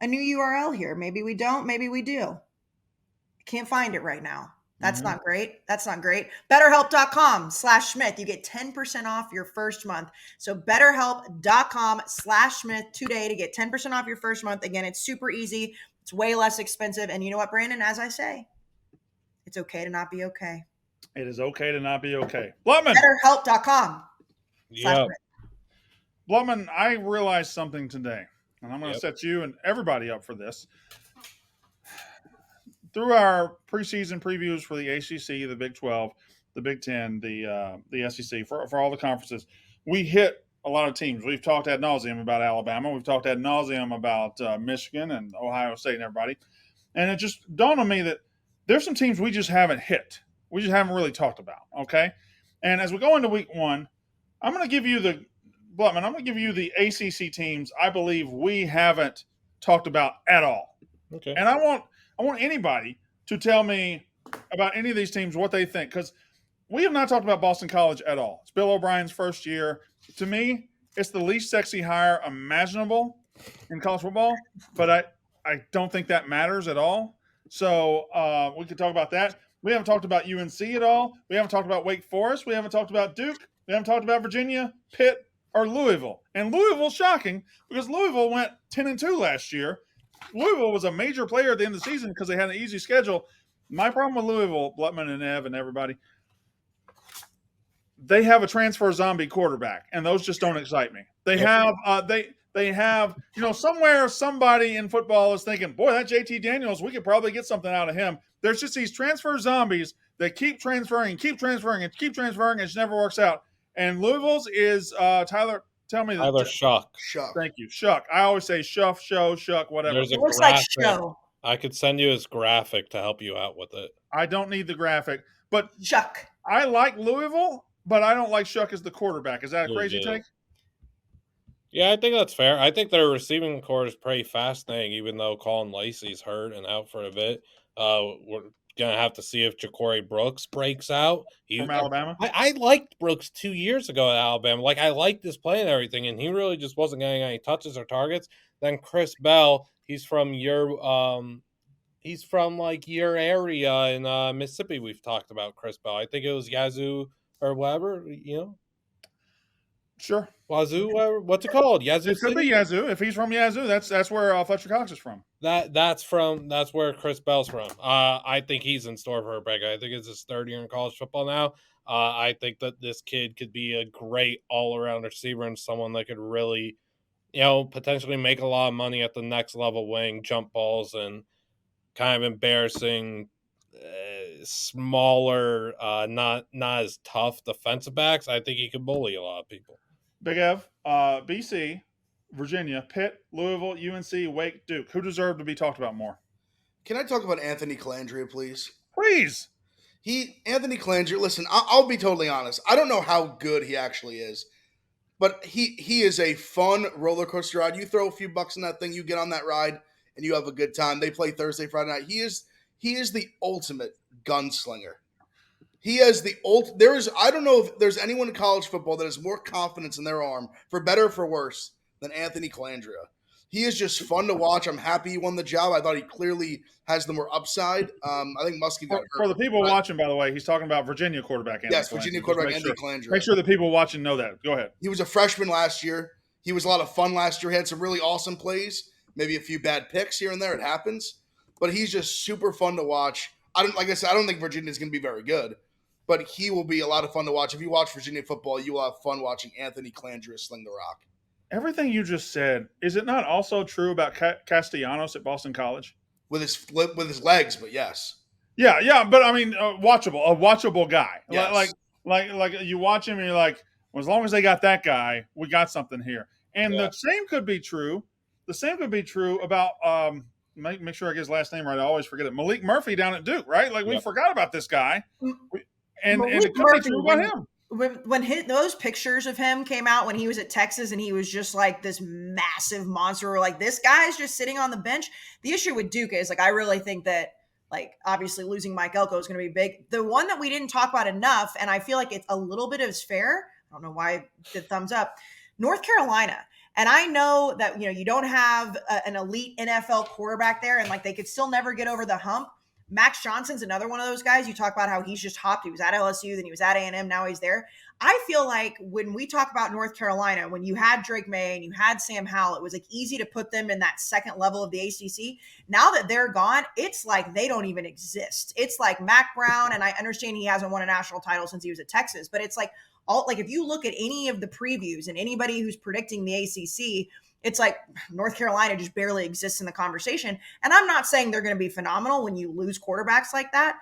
URL here. Maybe we don't, maybe we do. I can't find it right now. That's not great. That's not great. BetterHelp.com/Smith. You get 10% off your first month. So BetterHelp.com/Smith today to get 10% off your first month. Again, it's super easy. It's way less expensive. And you know what, Brandon? As I say, it's okay to not be okay. It is okay to not be okay. Blutman. BetterHelp.com. Yeah. Blutman, I realized something today, and I'm going to set you and everybody up for this. Through our preseason previews for the ACC, the Big 12, the Big 10, the SEC, for all the conferences, we hit a lot of teams. We've talked ad nauseum about Alabama. We've talked ad nauseum about Michigan and Ohio State and everybody. And it just dawned on me that there's some teams we just haven't hit. We just haven't really talked about, okay? And as we go into week one, I'm going to give you the ACC teams I believe we haven't talked about at all. Okay. And I want anybody to tell me about any of these teams, what they think, because we have not talked about Boston College at all. It's Bill O'Brien's first year. To me, it's the least sexy hire imaginable in college football, but I don't think that matters at all. So we could talk about that. We haven't talked about UNC at all. We haven't talked about Wake Forest. We haven't talked about Duke. We haven't talked about Virginia, Pitt, or Louisville. And Louisville's shocking because Louisville went 10-2 last year. Louisville was a major player at the end of the season because they had an easy schedule. My problem with Louisville, Blutman and Ev and everybody, they have a transfer zombie quarterback, and those just don't excite me. They have They have, somewhere somebody in football is thinking, boy, that JT Daniels, we could probably get something out of him. There's just these transfer zombies that keep transferring and keep transferring and keep transferring, and it just never works out. And Louisville's is Tyler. Tell me Tyler that. Shuck. Shuck. Thank you, Shuck. I always say Shuff, Show, Shuck, whatever. There's a It looks like graphic. show. I could send you his graphic to help you out with it. I don't need the graphic, but Chuck. I like Louisville, but I don't like Shuck as the quarterback. Is that a crazy take? Yeah, I think that's fair. I think their receiving core is pretty fascinating, even though Colin Lacey's hurt and out for a bit. We're gonna have to see if Ja'Cory Brooks breaks out. From Alabama? I liked Brooks 2 years ago at Alabama. Like, I liked his play and everything, and he really just wasn't getting any touches or targets. Then Chris Bell, he's from your area in Mississippi. We've talked about Chris Bell. I think it was Yazoo or whatever, Sure. Wazoo, what's it called? Yazoo It could City? be Yazoo. If he's from Yazoo, that's where Fletcher Cox is from. That's where Chris Bell's from. I think he's in store for a break. I think it's his third year in college football now. I think that this kid could be a great all-around receiver and someone that could really, potentially make a lot of money at the next level, weighing jump balls and kind of embarrassing, smaller, not as tough defensive backs. I think he could bully a lot of people. Big Ev, BC, Virginia, Pitt, Louisville, UNC, Wake, Duke. Who deserved to be talked about more? Can I talk about Anthony Calandria, please? Please. Anthony Calandria, listen, I'll be totally honest. I don't know how good he actually is, but he is a fun roller coaster ride. You throw a few bucks in that thing, you get on that ride, and you have a good time. They play Thursday, Friday night. He is the ultimate gunslinger. He has I don't know if there's anyone in college football that has more confidence in their arm, for better or for worse, than Anthony Calandria. He is just fun to watch. I'm happy he won the job. I thought he clearly has the more upside. I think Muskie got hurt. For the people watching, by the way, he's talking about Virginia quarterback. Yes, Virginia quarterback Anthony Calandria. Make sure the people watching know that. Go ahead. He was a freshman last year. He was a lot of fun last year. He had some really awesome plays, maybe a few bad picks here and there. It happens. But he's just super fun to watch. Like I said, I don't think Virginia's going to be very good, but he will be a lot of fun to watch. If you watch Virginia football, you will have fun watching Anthony Calandria sling the rock. Everything you just said, is it not also true about Castellanos at Boston College? With his legs, but yes. Yeah, but I mean, a watchable guy. Yes. Like you watch him and you're like, well, as long as they got that guy, we got something here. And the same could be true. The same could be true about make sure I get his last name right. I always forget it. Malik Murphy down at Duke, right? Like we forgot about this guy, and it could be true about him. When those pictures of him came out when he was at Texas and he was just like this massive monster, we're like, this guy is just sitting on the bench. The issue with Duke is, like, I really think that, like, obviously losing Mike Elko is going to be big. The one that we didn't talk about enough, and I feel like it's a little bit of fair, I don't know why I did thumbs up, North Carolina. And I know that, you don't have an elite NFL quarterback there, and like they could still never get over the hump. Max Johnson's another one of those guys. You talk about how he's just hopped. He was at LSU, then he was at A&M, now he's there. I feel like when we talk about North Carolina, when you had Drake May and you had Sam Howell, it was like easy to put them in that second level of the ACC. Now that they're gone, it's like they don't even exist. It's like Mac Brown, and I understand he hasn't won a national title since he was at Texas, but it's like if you look at any of the previews and anybody who's predicting the ACC, it's like North Carolina just barely exists in the conversation. And I'm not saying they're going to be phenomenal when you lose quarterbacks like that.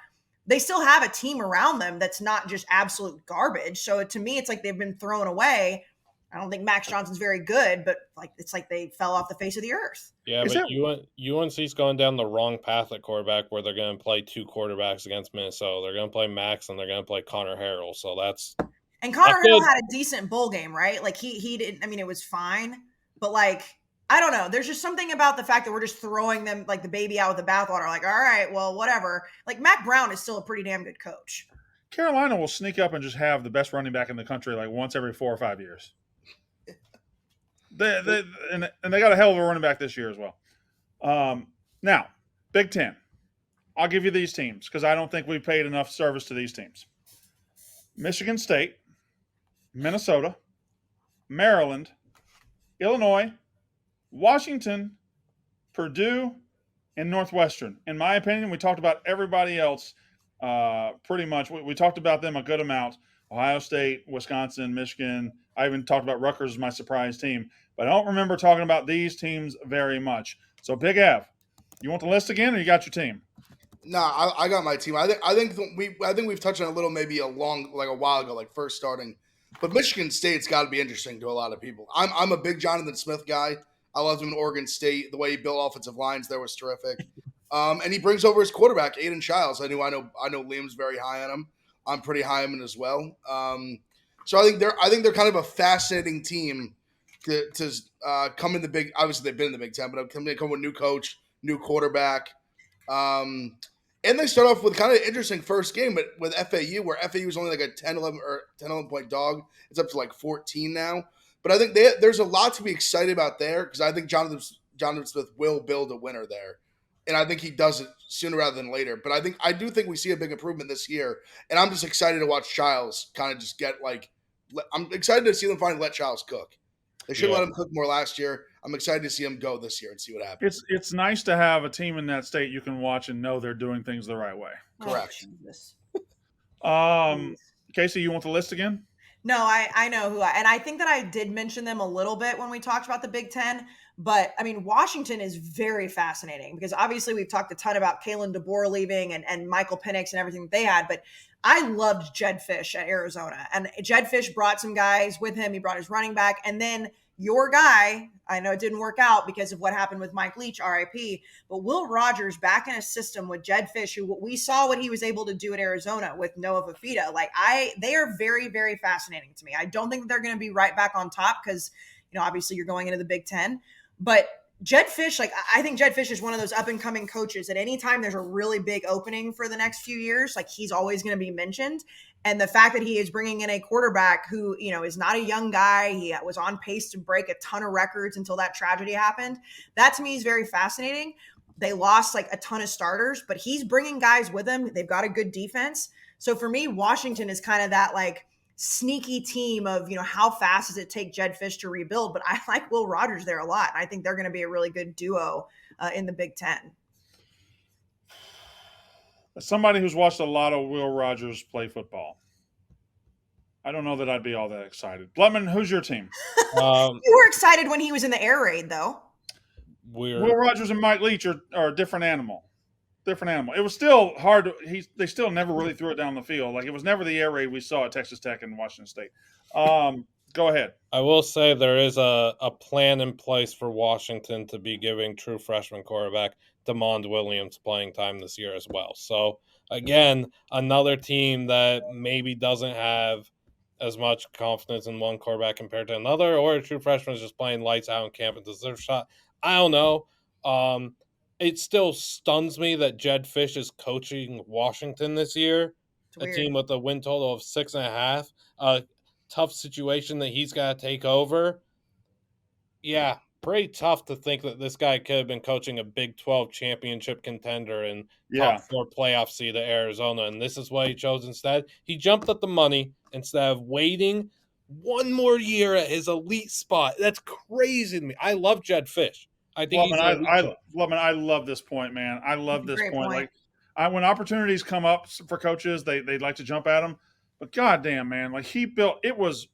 They still have a team around them that's not just absolute garbage. So to me, it's like they've been thrown away. I don't think Max Johnson's very good, but it's like they fell off the face of the earth. Yeah, but UNC's going down the wrong path at quarterback, where they're going to play two quarterbacks against Minnesota. They're going to play Max and they're going to play Connor Harrell. So that's... And Connor Harrell had a decent bowl game, right? Like he didn't, I mean, it was fine. But like, I don't know. There's just something about the fact that we're just throwing them like the baby out with the bathwater. Like, all right, well, whatever. Like Mac Brown is still a pretty damn good coach. Carolina will sneak up and just have the best running back in the country like once every 4 or 5 years. They got a hell of a running back this year as well. Now, Big Ten. I'll give you these teams because I don't think we've paid enough service to these teams. Michigan State, Minnesota, Maryland, Illinois, Washington, Purdue, and Northwestern. In my opinion, we talked about everybody else pretty much. We talked about them a good amount. Ohio State, Wisconsin, Michigan, I even talked about Rutgers as my surprise team, but I don't remember talking about these teams very much. So, Big Av, you want the list again, or you got your team? Nah, I got my team. I think we've touched on it a little, maybe a while ago, like first starting. But Michigan State's got to be interesting to a lot of people. I'm a big Jonathan Smith guy. I loved him in Oregon State. The way he built offensive lines there was terrific. And he brings over his quarterback, Aiden Childs. I know Liam's very high on him. I'm pretty high on him as well. So I think they're kind of a fascinating team to come in the big. Obviously, they've been in the Big Ten, but come with a new coach, new quarterback. And they start off with kind of an interesting first game with FAU, where FAU was only like a 10-11 point dog. It's up to like 14 now. But I think there's a lot to be excited about there because I think Jonathan Smith will build a winner there. And I think he does it sooner rather than later. But I do think we see a big improvement this year. And I'm just excited to watch Childs kind of just get I'm excited to see them finally let Childs cook. They should let him cook more last year. I'm excited to see him go this year and see what happens. It's nice to have a team in that state you can watch and know they're doing things the right way. Correct. Kayce, you want the list again? No, I know and I think that I did mention them a little bit when we talked about the Big Ten, but I mean, Washington is very fascinating because obviously we've talked a ton about Kalen DeBoer leaving and Michael Penix and everything that they had, but I loved Jed Fish at Arizona, and Jed Fish brought some guys with him. He brought his running back, and then your guy, I know it didn't work out because of what happened with Mike Leach, RIP, but Will Rogers back in a system with Jed Fish, who we saw what he was able to do at Arizona with Noah Fafita. They are very, very fascinating to me. I don't think they're going to be right back on top because, obviously you're going into the Big Ten, but Jed Fish, I think Jed Fish is one of those up and coming coaches that anytime there's a really big opening for the next few years, he's always going to be mentioned. And the fact that he is bringing in a quarterback who, is not a young guy, he was on pace to break a ton of records until that tragedy happened. That to me is very fascinating. They lost a ton of starters, but he's bringing guys with him. They've got a good defense. So for me, Washington is kind of that sneaky team of, how fast does it take Jed Fish to rebuild? But I like Will Rogers there a lot. I think they're going to be a really good duo in the Big Ten. As somebody who's watched a lot of Will Rogers play football, I don't know that I'd be all that excited. Blutman, who's your team? You were excited when he was in the air raid, though. Will Rogers and Mike Leach are a different animal. Different animal. It was still hard. They still never really threw it down the field. It was never the air raid we saw at Texas Tech and Washington State. Go ahead. I will say there is a plan in place for Washington to be giving true freshman quarterback DeMond Williams playing time this year as well. So, again, another team that maybe doesn't have as much confidence in one quarterback compared to another, or a true freshman is just playing lights out in camp and deserves a shot. I don't know. It still stuns me that Jed Fish is coaching Washington this year, a team with a win total of 6.5. A tough situation that he's got to take over. Yeah, pretty tough to think that this guy could have been coaching a Big 12 championship contender and top 4 playoff seed at Arizona, and this is what he chose instead. He jumped at the money instead of waiting one more year at his elite spot. That's crazy to me. I love Jed Fish. I think I love this point, man. I love this point. When opportunities come up for coaches, they like to jump at them. But goddamn, man, he built it was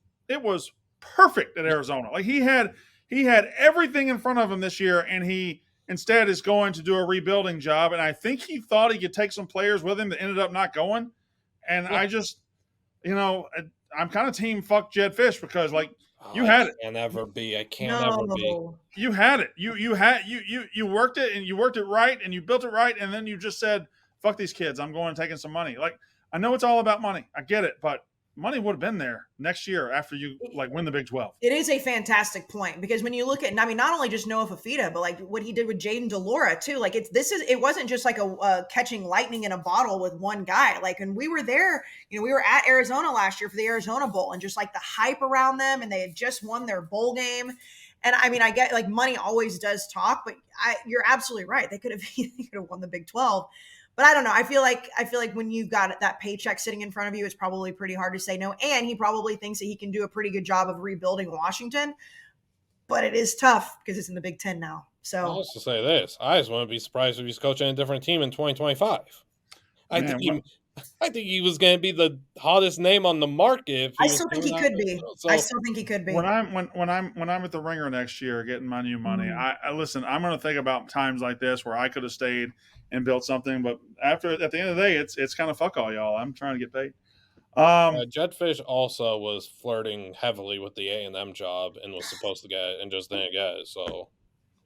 perfect at Arizona. He had everything in front of him this year, and he instead is going to do a rebuilding job. And I think he thought he could take some players with him that ended up not going. And I just, I'm kind of team fuck Jed Fish because you had it. I can't ever be. I can't ever be. You had it. You worked it, and you worked it right, and you built it right, and then you just said, fuck these kids. I'm going and taking some money. I know it's all about money. I get it, but money would have been there next year after you win the Big 12. It is a fantastic point because when you look at, not only just Noah Fafita, but what he did with Jaden DeLora too. It wasn't just a catching lightning in a bottle with one guy. And we were there, we were at Arizona last year for the Arizona Bowl, and just the hype around them, and they had just won their bowl game. And I get money always does talk, but you're absolutely right. They could have won the Big 12. But I don't know. I feel like when you've got that paycheck sitting in front of you, it's probably pretty hard to say no. And he probably thinks that he can do a pretty good job of rebuilding Washington. But it is tough because it's in the Big Ten now. So I'll just say this. I just wouldn't be surprised if he's coaching a different team in 2025. I think I think he was going to be the hottest name on the market if he I was still think doing he that. could be. So, I still think he could be. When I'm at the Ringer next year getting my new money, I listen. I'm going to think about times like this where I could have stayed and built something, but at the end of the day, it's kind of fuck all y'all. I'm trying to get paid. Jetfish also was flirting heavily with the A&M job and was supposed to get it and just didn't get it. So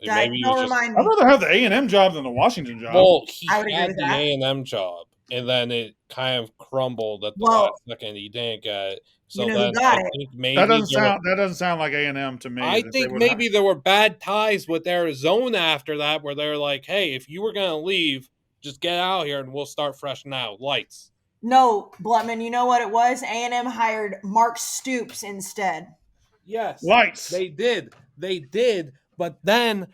maybe he Don't was just remind I'd me. rather have the A&M job than the Washington job. well, he I would agree had with the that. A&M job, and then it kind of crumbled at the Well, last second. He didn't get it. So who then got I it? think That maybe doesn't sound like A&M to me. I that they think would maybe there were bad ties with Arizona after that, where they're like, "Hey, if you were gonna leave, just get out here and we'll start fresh now." Lights. No, Blutman, you know what it was? A&M hired Mark Stoops instead. Yes, lights. they did. They did, but then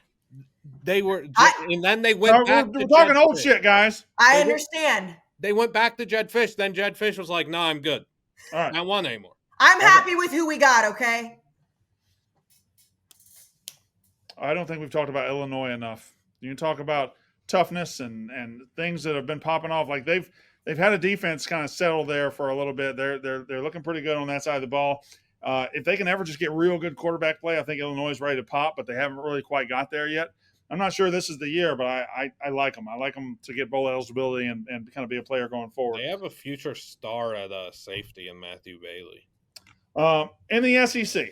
they were, and then they No, went back we're to talking Jed old Fish. shit, guys. I understand. They went back to Jed Fish. Then Jed Fish was like, "No, I'm good. All right. I don't want anymore." I'm happy with who we got, okay? I don't think we've talked about Illinois enough. You can talk about toughness and things that have been popping off. Like they've had a defense kind of settle there for a little bit. They're looking pretty good on that side of the ball. If they can ever just get real good quarterback play, I think Illinois is ready to pop, but they haven't really quite got there yet. I'm not sure this is the year, but I like them. I like them to get bowl eligibility and kind of be a player going forward. They have a future star at safety in Matthew Bailey. In the SEC.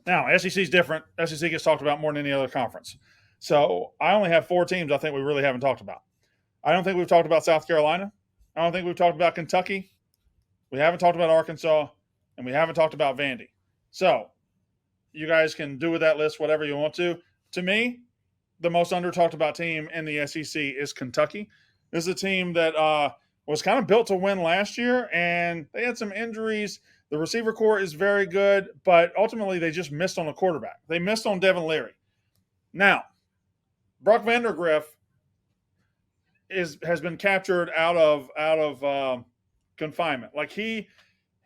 Now, SEC is different. SEC gets talked about more than any other conference. So I only have 4 teams I think we really haven't talked about. I don't think we've talked about South Carolina. I don't think we've talked about Kentucky. We haven't talked about Arkansas. And we haven't talked about Vandy. So you guys can do with that list whatever you want to. To me, the most under-talked about team in the SEC is Kentucky. This is a team that was kind of built to win last year, and they had some injuries. The receiver core is very good, but ultimately they just missed on the quarterback. They missed on Devin Leary. Now, Brock Vandagriff has been captured out of confinement. Like he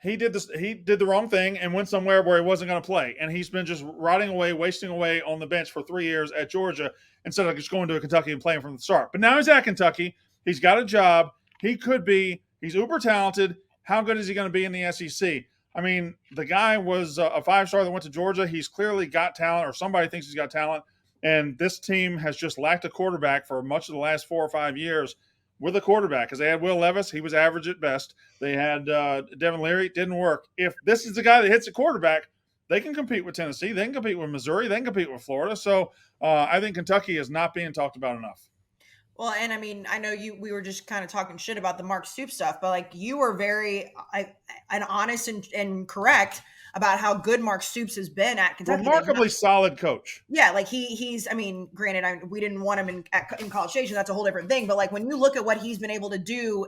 did the wrong thing and went somewhere where he wasn't going to play, and he's been just rotting away, wasting away on the bench for 3 years at Georgia instead of just going to Kentucky and playing from the start. But now he's at Kentucky. He's got a job. He's uber talented. How good is he going to be in the SEC? I mean, the guy was a 5-star that went to Georgia. He's clearly got talent, or somebody thinks he's got talent. And this team has just lacked a quarterback for much of the last 4 or 5 years with a quarterback. Because they had Will Levis. He was average at best. They had Devin Leary. It didn't work. If this is the guy that hits a quarterback, they can compete with Tennessee. They can compete with Missouri. They can compete with Florida. So I think Kentucky is not being talked about enough. Well, and I mean, I know we were just kind of talking shit about the Mark Stoops stuff, but like you were very honest and correct about how good Mark Stoops has been at Kentucky. Remarkably solid coach. Yeah, like he's. I mean, granted, we didn't want him in College Station. That's a whole different thing. But like when you look at what he's been able to do,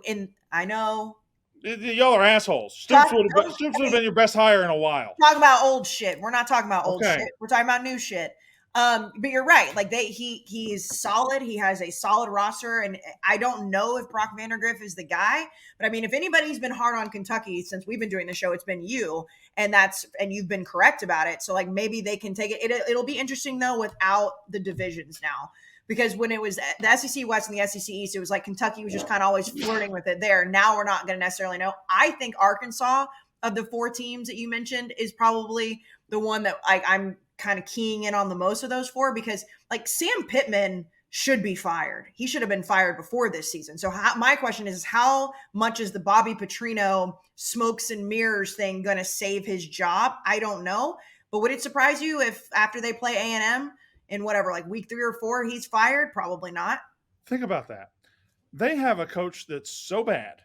I know y'all are assholes. Stoops would have been your best hire in a while. Talking about old shit. We're not talking about old shit. We're talking about new shit. But you're right. Like he's solid. He has a solid roster, and I don't know if Brock Vandagriff is the guy. But I mean, if anybody's been hard on Kentucky since we've been doing the show, it's been you, and you've been correct about it. So like maybe they can take it. It'll be interesting though without the divisions now, because when it was the SEC West and the SEC East, it was like Kentucky was just kind of always flirting with it there. Now we're not going to necessarily know. I think Arkansas, of the 4 teams that you mentioned, is probably the one that I'm kind of keying in on the most of those 4, because like Sam Pittman should be fired. He should have been fired before this season. So my question is, how much is the Bobby Petrino smokes and mirrors thing going to save his job? I don't know. But would it surprise you if after they play A&M in whatever, like week 3 or 4, he's fired? Probably not. Think about that. They have a coach that's so bad.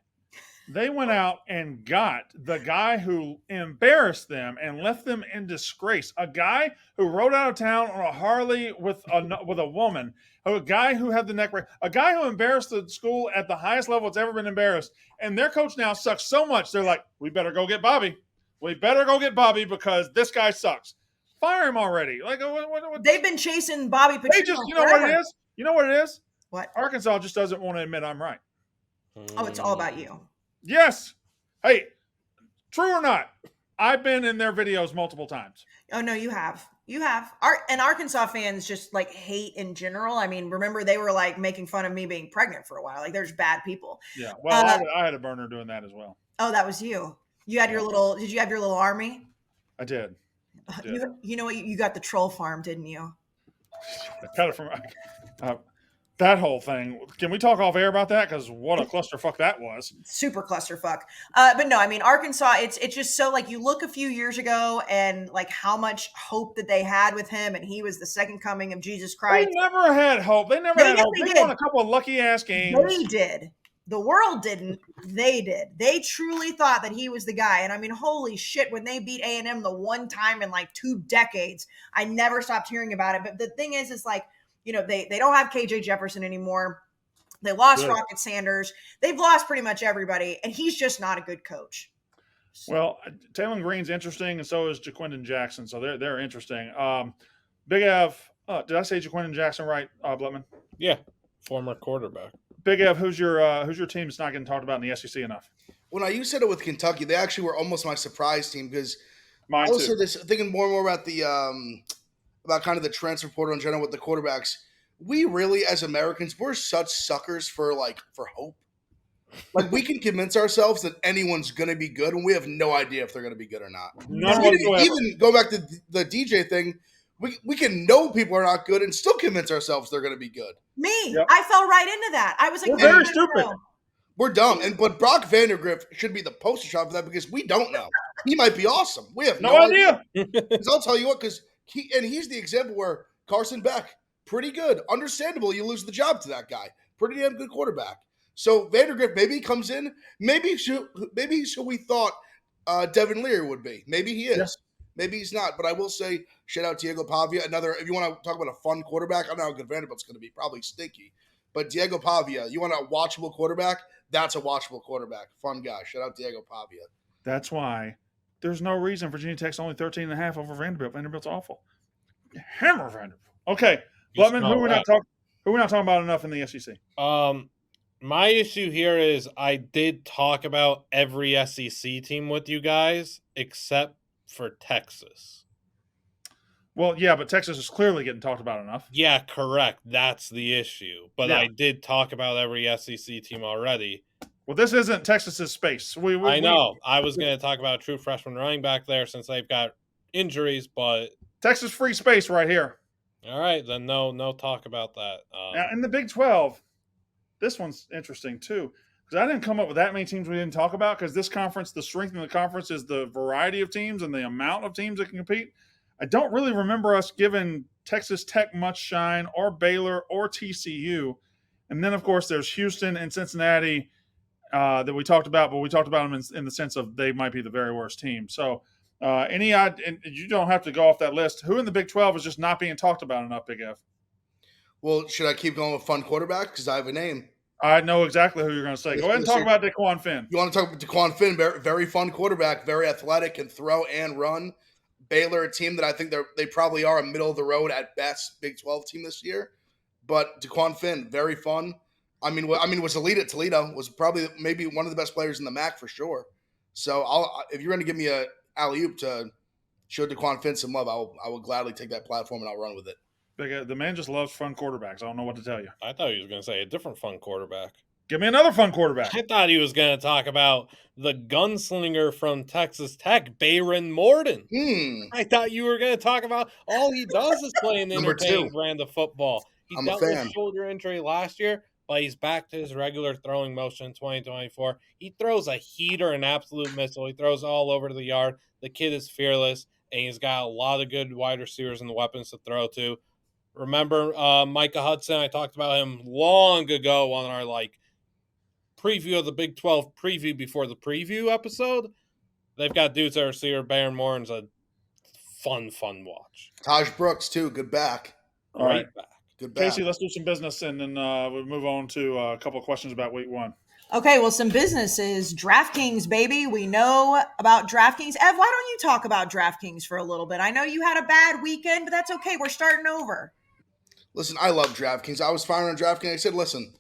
They went out and got the guy who embarrassed them and left them in disgrace. A guy who rode out of town on a Harley with a woman. A guy who had the neck break. A guy who embarrassed the school at the highest level it's ever been embarrassed. And their coach now sucks so much. They're like, we better go get Bobby. We better go get Bobby because this guy sucks. Fire him already. Like what? They've been chasing Bobby Petrino. They just, you know what it is? You know what it is? What? Arkansas just doesn't want to admit I'm right. Oh, it's all about you. Yes. Hey, true or not, I've been in their videos multiple times. Oh no, you have. You have. And Arkansas fans just like hate in general. I mean, remember they were like making fun of me being pregnant for a while. Like there's bad people. Yeah. Well, I had a burner doing that as well. Oh, that was you. You had your little. Did you have your little army? I did. You know what? You got the troll farm, didn't you? I cut it from that whole thing. Can we talk off air about that? Because what a clusterfuck that was. Super clusterfuck. But no, I mean Arkansas. It's just so like you look a few years ago and like how much hope that they had with him, and he was the second coming of Jesus Christ. They never had hope. They never had hope. They won a couple of lucky ass games. They did. The world didn't. They did. They truly thought that he was the guy. And I mean, holy shit, when they beat A&M the one time in like 2 decades, I never stopped hearing about it. But the thing is like, you know, they don't have KJ Jefferson anymore. They lost Rocket Sanders. They've lost pretty much everybody. And he's just not a good coach. Well, Taylor Green's interesting, and so is Jaquindon Jackson. So they're interesting. Big Ev, did I say Jaquindon Jackson right, Blutman? Yeah, former quarterback. Big Ev, who's your team that's not getting talked about in the SEC enough? Well, now you said it with Kentucky. They actually were almost my surprise team because Mine I also too. thinking more and more about the about kind of the transfer portal in general with the quarterbacks. We really, as Americans, we're such suckers for hope. Like we can convince ourselves that anyone's going to be good, and we have no idea if they're going to be good or not. None whatsoever. Even go back to the DJ thing. We can know people are not good and still convince ourselves they're going to be good. Me, Yep. I fell right into that. I was like, We're very stupid. We're dumb, but Brock Vandergrift should be the poster child for that because we don't know. He might be awesome. We have No idea. 'Cause I'll tell you what, because he's the example where Carson Beck, pretty good. Understandable, you lose the job to that guy. Pretty damn good quarterback. So Vandergrift maybe he comes in. Maybe he's who we thought Devin Leary would be. Maybe he is. Yeah. Maybe he's not. But I will say, shout out Diego Pavia. Another, if you want to talk about a fun quarterback, I don't know how good Vanderbilt's going to be. Probably stinky. But Diego Pavia, you want a watchable quarterback? That's a watchable quarterback. Fun guy. Shout out Diego Pavia. That's why there's no reason Virginia Tech's only 13.5 over Vanderbilt. Vanderbilt's awful. Hammer Vanderbilt. Okay, Blutman, who we're not talking about enough in the SEC. My issue here is I did talk about every SEC team with you guys except for Texas. Well, yeah, but Texas is clearly getting talked about enough. Yeah, correct. That's the issue. But Yeah. I did talk about every SEC team already. Well, this isn't Texas's space. I know. I was going to talk about a true freshman running back there since they've got injuries, but Texas free space right here. all right, then no talk about that. Now, in the Big 12, this one's interesting too, because I didn't come up with that many teams we didn't talk about, because this conference, the strength of the conference is the variety of teams and the amount of teams that can compete. I don't really remember us giving Texas Tech much shine, or Baylor, or TCU. And then, of course, there's Houston and Cincinnati that we talked about, but we talked about them in the sense of they might be the very worst team. So and you don't have to go off that list. Who in the Big 12 is just not being talked about enough, Big F? Well, should I keep going with fun quarterback? Because I have a name. I know exactly who you're going to say. Go ahead and talk about Daquan Finn. You want to talk about Daquan Finn? Very, very fun quarterback, very athletic, can throw and run. Baylor, a team that I think they probably are a middle of the road at best Big 12 team this year. But Daquan Finn, very fun. I mean, was elite at Toledo. Was probably maybe one of the best players in the MAC for sure. So if you're going to give me a alley-oop to show Daquan Finn some love, I will gladly take that platform and I'll run with it. The man just loves fun quarterbacks. I don't know what to tell you. I thought he was going to say a different fun quarterback. Give me another fun quarterback. I thought he was going to talk about the gunslinger from Texas Tech, Bayron Morden. I thought you were going to talk about all he does is play an entertaining brand of football. He dealt with a shoulder injury last year, but he's back to his regular throwing motion in 2024. He throws a heater, an absolute missile. He throws all over the yard. The kid is fearless, and he's got a lot of good wide receivers and the weapons to throw to. Remember Micah Hudson? I talked about him long ago on our preview of the Big 12 preview before the preview episode. They've got dudes at receiver. Bayron Morin's a fun watch. Taj Brooks, too. Good back. All right. Back. Good back. Casey, let's do some business, and then we'll move on to a couple of questions about week 1. Okay, well, some businesses. DraftKings, baby. We know about DraftKings. Ev, why don't you talk about DraftKings for a little bit? I know you had a bad weekend, but that's okay. We're starting over. Listen, I love DraftKings. I was firing on DraftKings. I said, listen,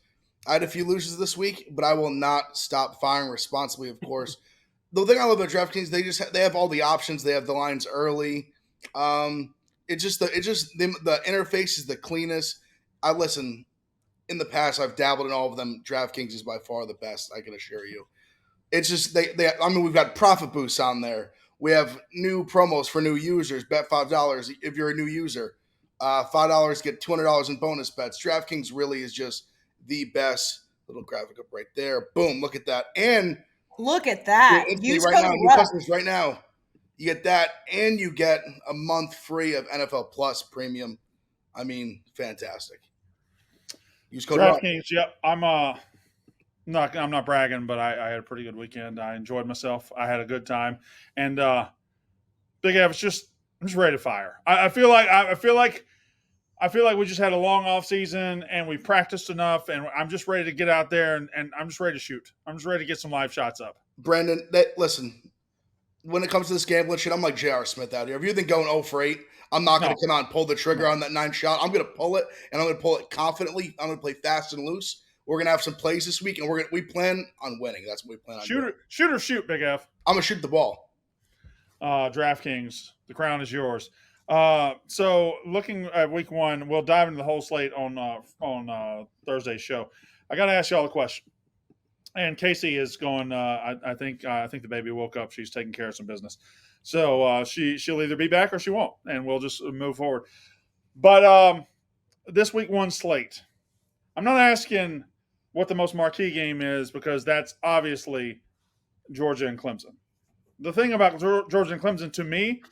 I had a few losers this week, but I will not stop firing responsibly, of course. the thing I love about DraftKings, they have all the options. They have the lines early. The interface is the cleanest. I listen. In the past, I've dabbled in all of them. DraftKings is by far the best. I can assure you. It's just they. I mean, we've got profit boosts on there. We have new promos for new users. Bet $5 if you're a new user. $5 get $200 in bonus bets. DraftKings really is just the best. Little graphic up right there. Boom! Look at that. And Look at that. Use right code now, new RUF. customers right now. You get that, and you get a month free of NFL Plus Premium. I mean, fantastic. Use code RUF. DraftKings. Yep. I'm not bragging, but I had a pretty good weekend. I enjoyed myself. I had a good time, and Big Av, I'm just ready to fire. I feel like we just had a long off season and we practiced enough, and I'm just ready to get out there and I'm just ready to shoot. I'm just ready to get some live shots up. Brandon, listen. When it comes to this gambling shit, I'm like J.R. Smith out here. If you think going 0 for 8, I'm not going to come out and pull the trigger on that 9 shot. I'm going to pull it, and I'm going to pull it confidently. I'm going to play fast and loose. We're going to have some plays this week, and we plan on winning. That's what we plan on doing. Shoot, Big F. I'm going to shoot the ball. DraftKings, the crown is yours. So looking at week 1, we'll dive into the whole slate on Thursday's show. I got to ask y'all a question. And Kayce is going. I think the baby woke up. She's taking care of some business, so she'll either be back or she won't, and we'll just move forward. But this week 1 slate, I'm not asking what the most marquee game is because that's obviously Georgia and Clemson. The thing about Georgia and Clemson, to me,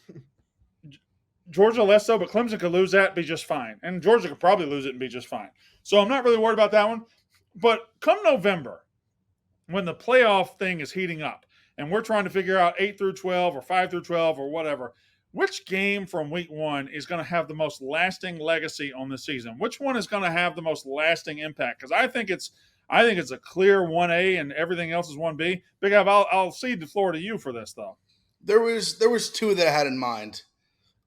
Georgia less so, but Clemson could lose that, be just fine, and Georgia could probably lose it and be just fine. So I'm not really worried about that one. But come November, when the playoff thing is heating up and we're trying to figure out 8 through 12 or 5 through 12 or whatever, which game from week 1 is going to have the most lasting legacy on the season? Which one is going to have the most lasting impact? Because I think it's a clear 1A and everything else is 1B. Big Av, I'll cede the floor to you for this, though. There was 2 that I had in mind.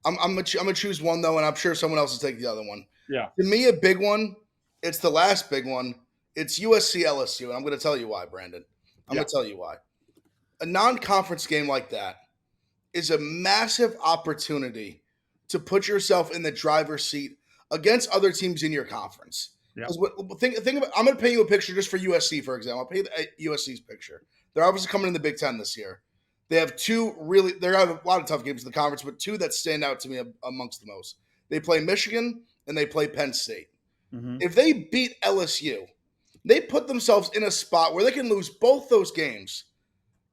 I'm gonna choose one though, and I'm sure someone else will take the other one. Yeah. To me, a big one. It's the last big one. It's USC LSU, and I'm going to tell you why, Brandon. I'm going to tell you why. A non-conference game like that is a massive opportunity to put yourself in the driver's seat against other teams in your conference. Yeah. Think about. I'm going to paint you a picture just for USC, for example. I'll paint USC's picture. They're obviously coming in the Big Ten this year. They have 2 really. They have a lot of tough games in the conference, but 2 that stand out to me amongst the most. They play Michigan and they play Penn State. Mm-hmm. If they beat LSU, they put themselves in a spot where they can lose both those games.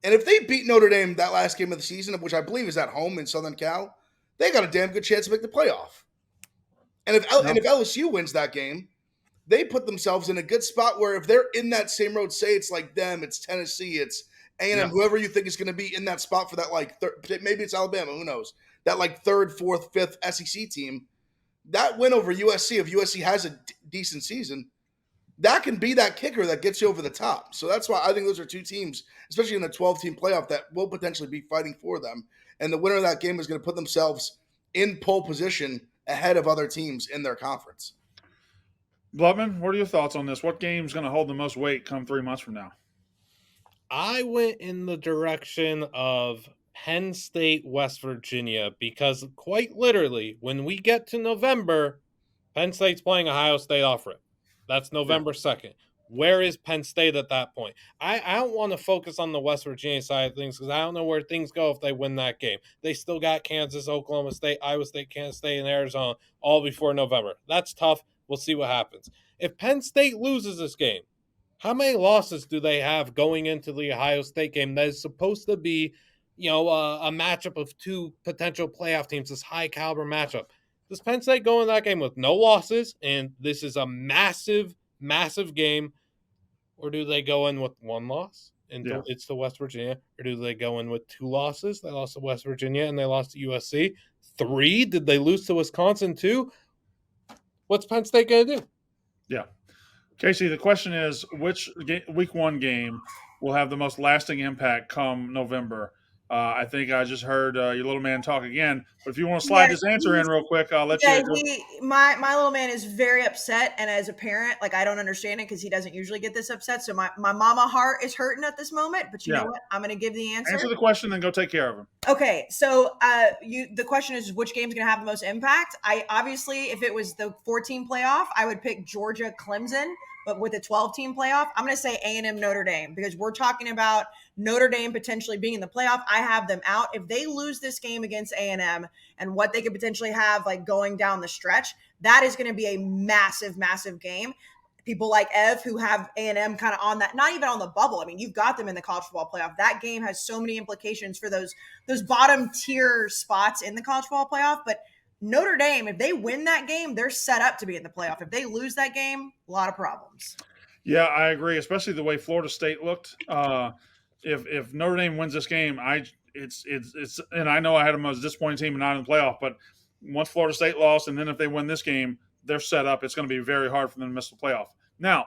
And if they beat Notre Dame that last game of the season, which I believe is at home in Southern Cal, they got a damn good chance to make the playoff. And if LSU wins that game, they put themselves in a good spot where if they're in that same road, say it's like them, it's Tennessee, it's A&M, whoever you think is going to be in that spot for that, like, maybe it's Alabama, who knows, that like 3rd, 4th, 5th SEC team, that win over USC, if USC has a decent season, that can be that kicker that gets you over the top. So that's why I think those are 2 teams, especially in a 12-team playoff, that will potentially be fighting for them. And the winner of that game is going to put themselves in pole position ahead of other teams in their conference. Blutman, what are your thoughts on this? What game's going to hold the most weight come 3 months from now? I went in the direction of Penn State, West Virginia, because quite literally, when we get to November, Penn State's playing Ohio State off rip. That's November 2nd. Where is Penn State at that point? I don't want to focus on the West Virginia side of things because I don't know where things go if they win that game. They still got Kansas, Oklahoma State, Iowa State, Kansas State, and Arizona all before November. That's tough. We'll see what happens. If Penn State loses this game, how many losses do they have going into the Ohio State game that is supposed to be, a matchup of 2 potential playoff teams, this high-caliber matchup? Does Penn State go in that game with no losses, and this is a massive, massive game, or do they go in with 1 loss, and it's to West Virginia, or do they go in with 2 losses? They lost to West Virginia, and they lost to USC. 3? Did they lose to Wisconsin, too? What's Penn State going to do? Yeah. Kayce, the question is, which week 1 game will have the most lasting impact come November? I think I just heard your little man talk again. But if you want to slide this answer in real quick, I'll let Yeah, you. my little man is very upset, and as a parent, like I don't understand it because he doesn't usually get this upset. So my mama heart is hurting at this moment. But you know Yeah. what? I'm going to give the answer. Answer the question, then go take care of him. Okay, so the question is which game's going to have the most impact? I obviously, if it was the 14 playoff, I would pick Georgia Clemson. But with a 12-team playoff, I'm going to say A&M Notre Dame because we're talking about Notre Dame potentially being in the playoff. I have them out. If they lose this game against A&M and what they could potentially have like going down the stretch, that is going to be a massive, massive game. People like Ev who have A&M kind of on that, not even on the bubble. I mean, you've got them in the college football playoff. That game has so many implications for those bottom tier spots in the college football playoff. But Notre Dame, if they win that game, they're set up to be in the playoff. If they lose that game, a lot of problems. Yeah, I agree, especially the way Florida State looked. If Notre Dame wins this game, it's and I know I had them as a disappointing team and not in the playoff, but once Florida State lost, and then if they win this game, they're set up. It's going to be very hard for them to miss the playoff. Now,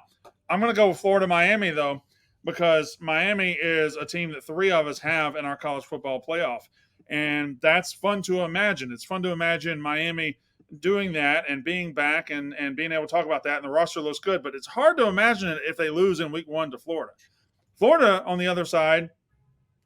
I'm going to go with Florida Miami though, because Miami is a team that three of us have in our college football playoff. And that's fun to imagine. It's fun to imagine Miami doing that and being back and being able to talk about that. And the roster looks good, but it's hard to imagine it if they lose in week 1 to Florida. Florida, on the other side,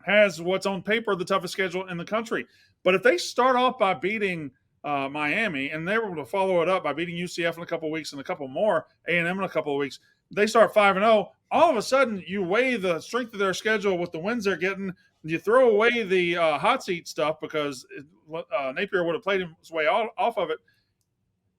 has what's on paper the toughest schedule in the country. But if they start off by beating Miami and they're able to follow it up by beating UCF in a couple of weeks and a couple more, A&M in a couple of weeks, they start 5-0. All of a sudden, you weigh the strength of their schedule with the wins they're getting. You throw away the hot seat stuff because Napier would have played his way off of it.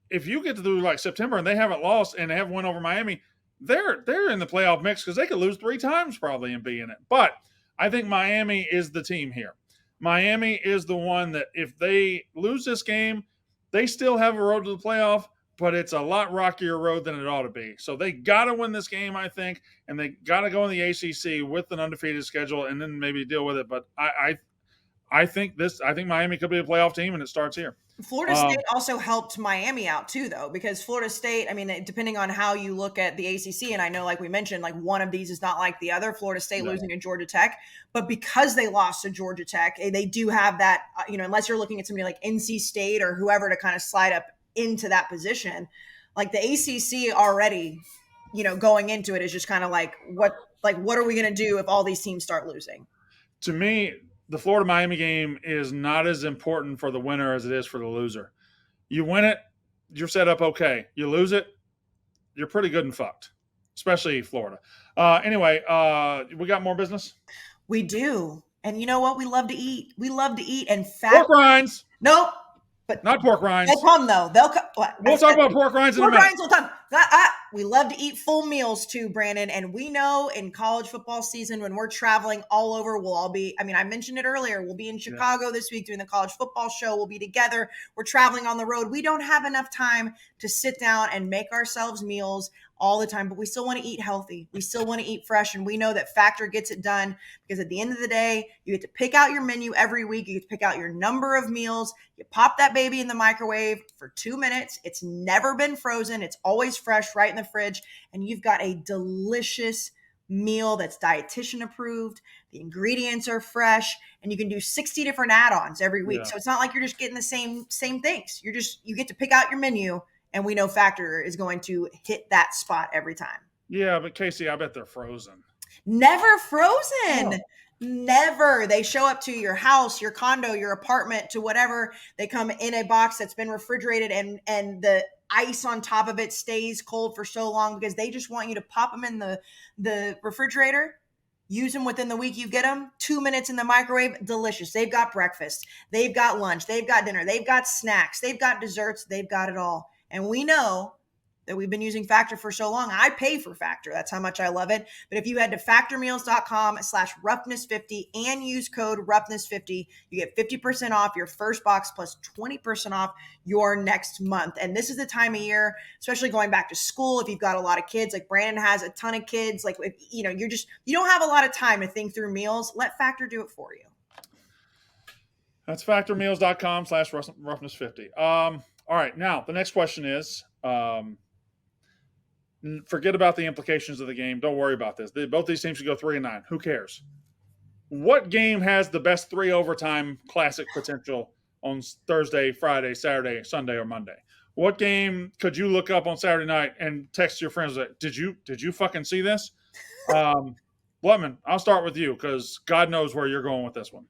If you get through like September and they haven't lost and they haven't won over Miami, they're in the playoff mix because they could lose 3 times probably and be in it. But I think Miami is the team here. Miami is the one that if they lose this game, they still have a road to the playoff, but it's a lot rockier road than it ought to be. So they got to win this game, I think, and they got to go in the ACC with an undefeated schedule and then maybe deal with it. But I think Miami could be a playoff team, and it starts here. Florida State also helped Miami out too, though, because Florida State, I mean, depending on how you look at the ACC, and I know, like we mentioned, like one of these is not like the other, Florida State losing to Georgia Tech, but because they lost to Georgia Tech, they do have that, unless you're looking at somebody like NC State or whoever to kind of slide up into that position, like the ACC already, going into it is just kind of like, what are we going to do if all these teams start losing? To me, the Florida-Miami game is not as important for the winner as it is for the loser. You win it, you're set up okay. You lose it, you're pretty good and fucked, especially Florida. Anyway, we got more business? We do. And you know what? We love to eat. We love to eat. And pork rinds. Nope. But not pork rinds. They'll come, though. They'll come. We'll talk about pork rinds in a minute. Pork rinds will come. We love to eat full meals too, Brandon. And we know in college football season, when we're traveling all over, we'll all be, I mentioned it earlier, we'll be in Chicago this week doing the college football show. We'll be together. We're traveling on the road. We don't have enough time to sit down and make ourselves meals all the time, but we still want to eat healthy. We still want to eat fresh. And we know that Factor gets it done because at the end of the day, you get to pick out your menu every week. You get to pick out your number of meals. You pop that baby in the microwave for 2 minutes. It's never been frozen. It's always fresh right in the fridge. And you've got a delicious meal that's dietitian approved. The ingredients are fresh and you can do 60 different add-ons every week. Yeah. So it's not like you're just getting the same things. You get to pick out your menu. And we know Factor is going to hit that spot every time. Yeah, but Kayce, I bet they're frozen. Never frozen. No. Never. They show up to your house, your condo, your apartment, to whatever. They come in a box that's been refrigerated and the ice on top of it stays cold for so long because they just want you to pop them in the refrigerator. Use them within the week you get them. 2 minutes in the microwave, delicious. They've got breakfast. They've got lunch. They've got dinner. They've got snacks. They've got desserts. They've got it all. And we know that we've been using Factor for so long. I pay for Factor. That's how much I love it. But if you head to factormeals.com/roughness50 and use code roughness50, you get 50% off your first box plus 20% off your next month. And this is the time of year, especially going back to school. If you've got a lot of kids, like Brandon has a ton of kids, like if, you don't have a lot of time to think through meals, let Factor do it for you. That's factormeals.com/roughness50. All right, now the next question is, forget about the implications of the game. Don't worry about this. Both these teams should go 3-9. Who cares? what game has the best 3 overtime classic potential on Thursday, Friday, Saturday, Sunday, or Monday? What game could you look up on Saturday night and text your friends that did you fucking see this? Blutman, I'll start with you because God knows where you're going with this one.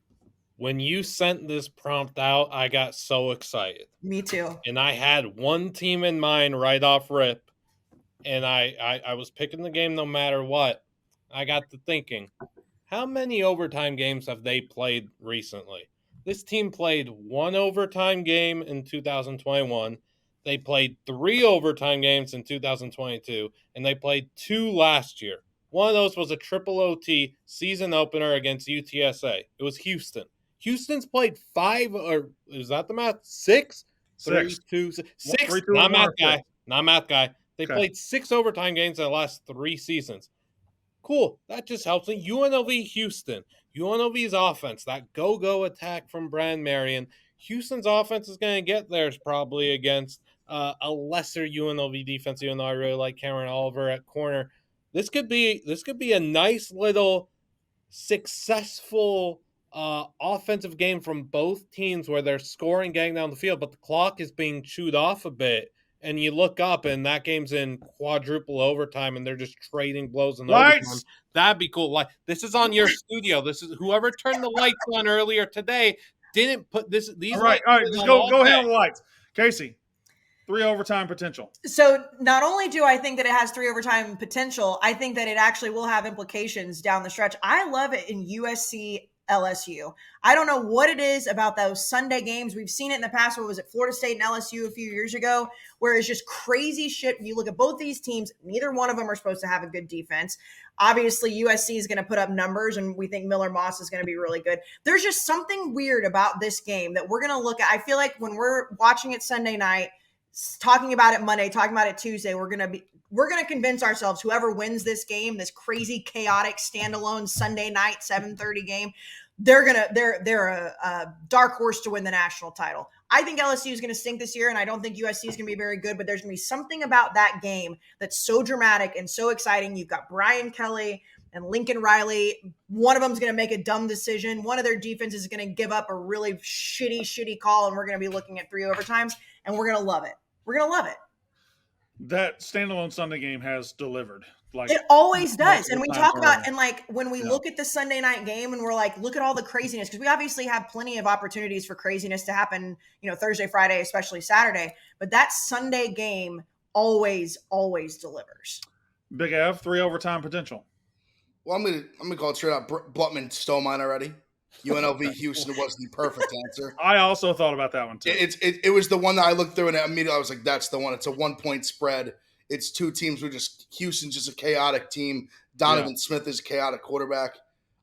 When you sent this prompt out, I got so excited. Me too. And I had one team in mind right off rip. And I was picking the game no matter what. I got to thinking, how many overtime games have they played recently? This team played one overtime game in 2021. They played 3 overtime games in 2022, and they played 2 last year. One of those was a triple OT season opener against UTSA. It was Houston. Houston's played 5, or is that the math? 6? 3, 6. 2, 6. 3, 2, Not math guy. 6. Not math guy. They Okay. played 6 overtime games in the last 3 seasons. Cool. That just helps me. UNLV Houston. UNLV's offense, that go-go attack from Brand Marion. Houston's offense is going to get theirs probably against a lesser UNLV defense, even though I really like Cameron Oliver at corner. This could be a nice little successful offensive game from both teams where they're scoring, getting down the field, but the clock is being chewed off a bit. And you look up, and that game's in quadruple overtime, and they're just trading blows in overtime. Lights. That'd be cool. Like, this is on your studio. This is whoever turned the lights on earlier today didn't put this. These All right. Just go ahead on the lights. Kayce, 3 overtime potential. So not only do I think that it has 3 overtime potential, I think that it actually will have implications down the stretch. I love it in USC LSU. I don't know what it is about those Sunday games. We've seen it in the past. What was it, Florida State and LSU a few years ago, where it's just crazy shit. When you look at both these teams, neither one of them are supposed to have a good defense. Obviously, USC is going to put up numbers, and we think Miller Moss is going to be really good. There's just something weird about this game that we're going to look at. I feel like when we're watching it Sunday night, talking about it Monday, talking about it Tuesday, we're going to convince ourselves whoever wins this game, this crazy, chaotic, standalone Sunday night 7:30 game, they're a dark horse to win the national title. I think LSU is going to stink this year, and I don't think USC is going to be very good, but there's going to be something about that game that's so dramatic and so exciting. You've got Brian Kelly and Lincoln Riley. One of them is going to make a dumb decision. One of their defenses is going to give up a really shitty call, and we're going to be looking at 3 overtimes, and we're going to love it. We're going to love it. That standalone Sunday game has delivered. Like, it always does. And we talk about, already. and like when we look at the Sunday night game and we're like, look at all the craziness, because we obviously have plenty of opportunities for craziness to happen, Thursday, Friday, especially Saturday. But that Sunday game always delivers. Big F, 3 overtime potential. Well, I'm gonna call it straight out. Blutman stole mine already. UNLV Houston was the perfect answer. I also thought about that one too. It was the one that I looked through and immediately I was like, that's the one. It's a 1-point spread. It's 2 teams who Houston's just a chaotic team. Donovan Smith is a chaotic quarterback.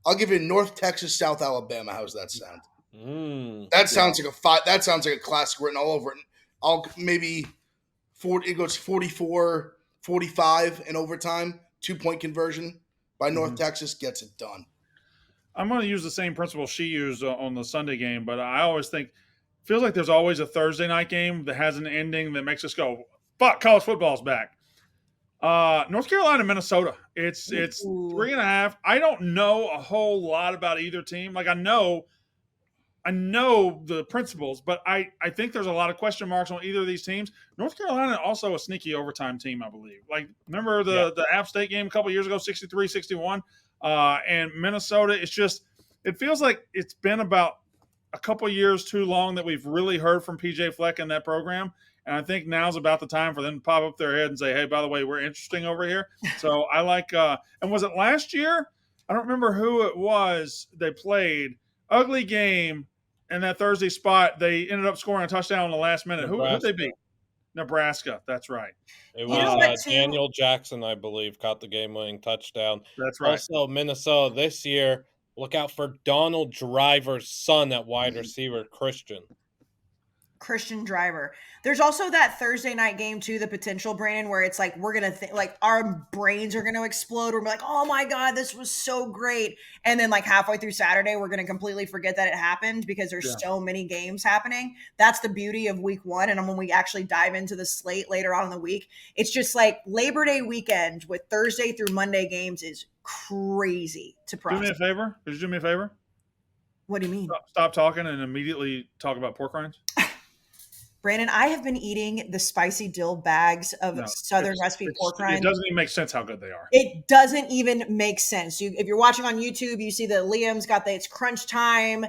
I'll give you North Texas, South Alabama. How's that sound? That sounds like a classic written all over it. I'll maybe 40. It goes 44-45 in overtime. 2-point conversion by North Texas gets it done. I'm going to use the same principle she used on the Sunday game, but I always think feels like there's always a Thursday night game that has an ending that makes us go, fuck, college football's back. North Carolina, Minnesota. It's 3.5. I don't know a whole lot about either team. Like I know the principles, but I think there's a lot of question marks on either of these teams. North Carolina also a sneaky overtime team, I believe. Like remember the App State game a couple years ago, 63-61. And Minnesota, it feels like it's been about a couple years too long that we've really heard from PJ Fleck in that program. And I think now's about the time for them to pop up their head and say, hey, by the way, we're interesting over here. So I like, and was it last year? I don't remember who it was they played. Ugly game in that Thursday spot. They ended up scoring a touchdown in the last minute. Who did they beat? Nebraska. That's right. It was Daniel Jackson, I believe, caught the game-winning touchdown. That's right. Also, Minnesota this year, look out for Donald Driver's son at wide receiver, Christian. Christian Driver. There's also that Thursday night game too, the potential, Brandon, where it's like we're gonna like our brains are gonna explode. We're like, oh my god, this was so great, and then like halfway through Saturday, we're gonna completely forget that it happened because there's so many games happening. That's the beauty of week one, and when we actually dive into the slate later on in the week, it's just like Labor Day weekend with Thursday through Monday games is crazy to process. Do me a favor. Could you do me a favor? What do you mean? Stop talking and immediately talk about pork rinds. Brandon, I have been eating the spicy dill bags of Southern recipe pork rinds. It doesn't even make sense how good they are. It doesn't even make sense. If you're watching on YouTube, you see that Liam's got it's crunch time,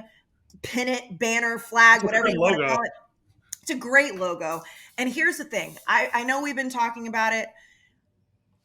pin it, banner, flag, whatever you want to call it. It's a great logo. And here's the thing. I know we've been talking about it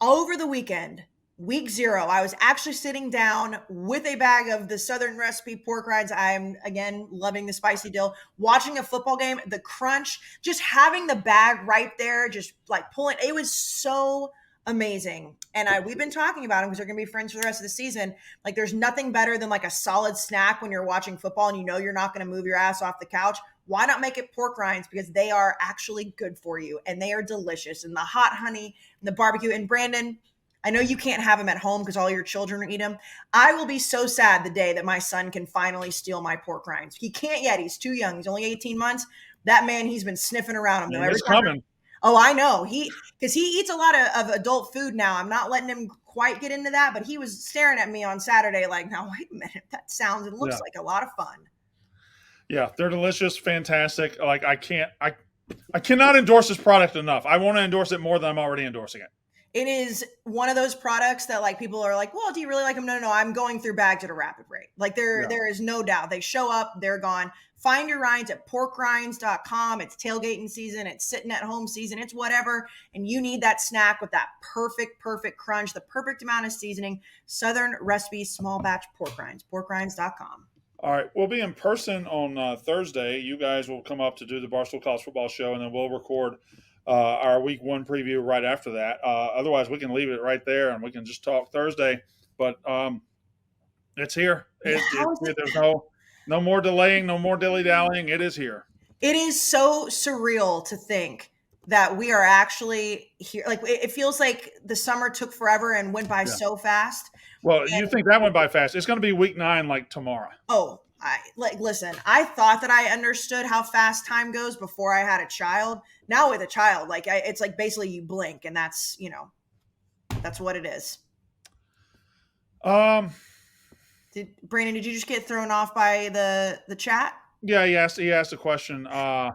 over the weekend. Week 0, I was actually sitting down with a bag of the Southern recipe pork rinds. I'm, again, loving the spicy dill. Watching a football game, the crunch, just having the bag right there, just like pulling. It was so amazing. And we've been talking about them because we're going to be friends for the rest of the season. Like, there's nothing better than like a solid snack when you're watching football and you know you're not going to move your ass off the couch. Why not make it pork rinds? Because they are actually good for you and they are delicious. And the hot honey and the barbecue. And Brandon, I know you can't have them at home because all your children eat them. I will be so sad the day that my son can finally steal my pork rinds. He can't yet. He's too young. He's only 18 months. That man, he's been sniffing around them. It's coming. Oh, I know. Because he eats a lot of adult food now. I'm not letting him quite get into that, but he was staring at me on Saturday like, now, wait a minute. That sounds and looks like a lot of fun. Yeah, they're delicious, fantastic. Like I cannot endorse this product enough. I want to endorse it more than I'm already endorsing it. It is one of those products that like people are like, well, do you really like them? No, I'm going through bags at a rapid rate. Like there is no doubt. They show up, they're gone. Find your rinds at porkrinds.com. It's tailgating season. It's sitting at home season. It's whatever. And you need that snack with that perfect crunch, the perfect amount of seasoning. Southern recipe, small batch pork rinds, porkrinds.com. All right. We'll be in person on Thursday. You guys will come up to do the Barstool College Football Show, and then we'll record our week 1 preview right after that. Otherwise, we can leave it right there and we can just talk Thursday. But it's here. There's no more delaying, no more dilly-dallying. It is here. It is so surreal to think that we are actually here. Like it feels like the summer took forever and went by so fast. Well, you think that went by fast. It's going to be week 9 like tomorrow. Oh, listen, I thought that I understood how fast time goes before I had a child. Now with a child, it's like basically you blink and that's what it is. Brandon, did you just get thrown off by the chat? Yeah, he asked a question. Liam,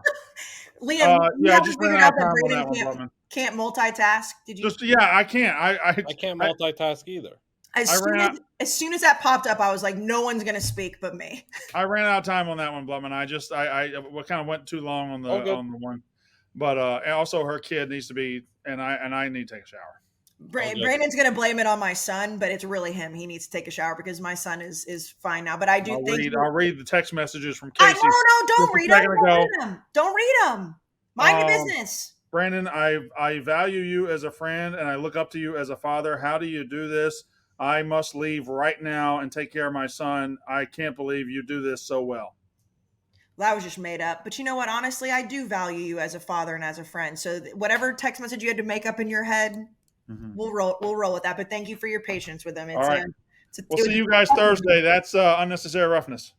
I just ran out of time on that one, can't multitask. Did you? I can't. I can't multitask either. As soon as that popped up, I was like, no one's going to speak but me. I ran out of time on that one, Blumman. I kind of went too long on the one. But also her kid needs to be, and I need to take a shower. Brandon's going to blame it on my son, but it's really him. He needs to take a shower because my son is fine now. But I do I'll read the text messages from Kayce. No, don't read them. Don't read them. Mind your business. Brandon, I value you as a friend, and I look up to you as a father. How do you do this? I must leave right now and take care of my son. I can't believe you do this so well. That was just made up. But you know what? Honestly, I do value you as a father and as a friend. So whatever text message you had to make up in your head, we'll roll with that. But thank you for your patience with them. All right. We'll see you guys Thursday. That's unnecessary roughness.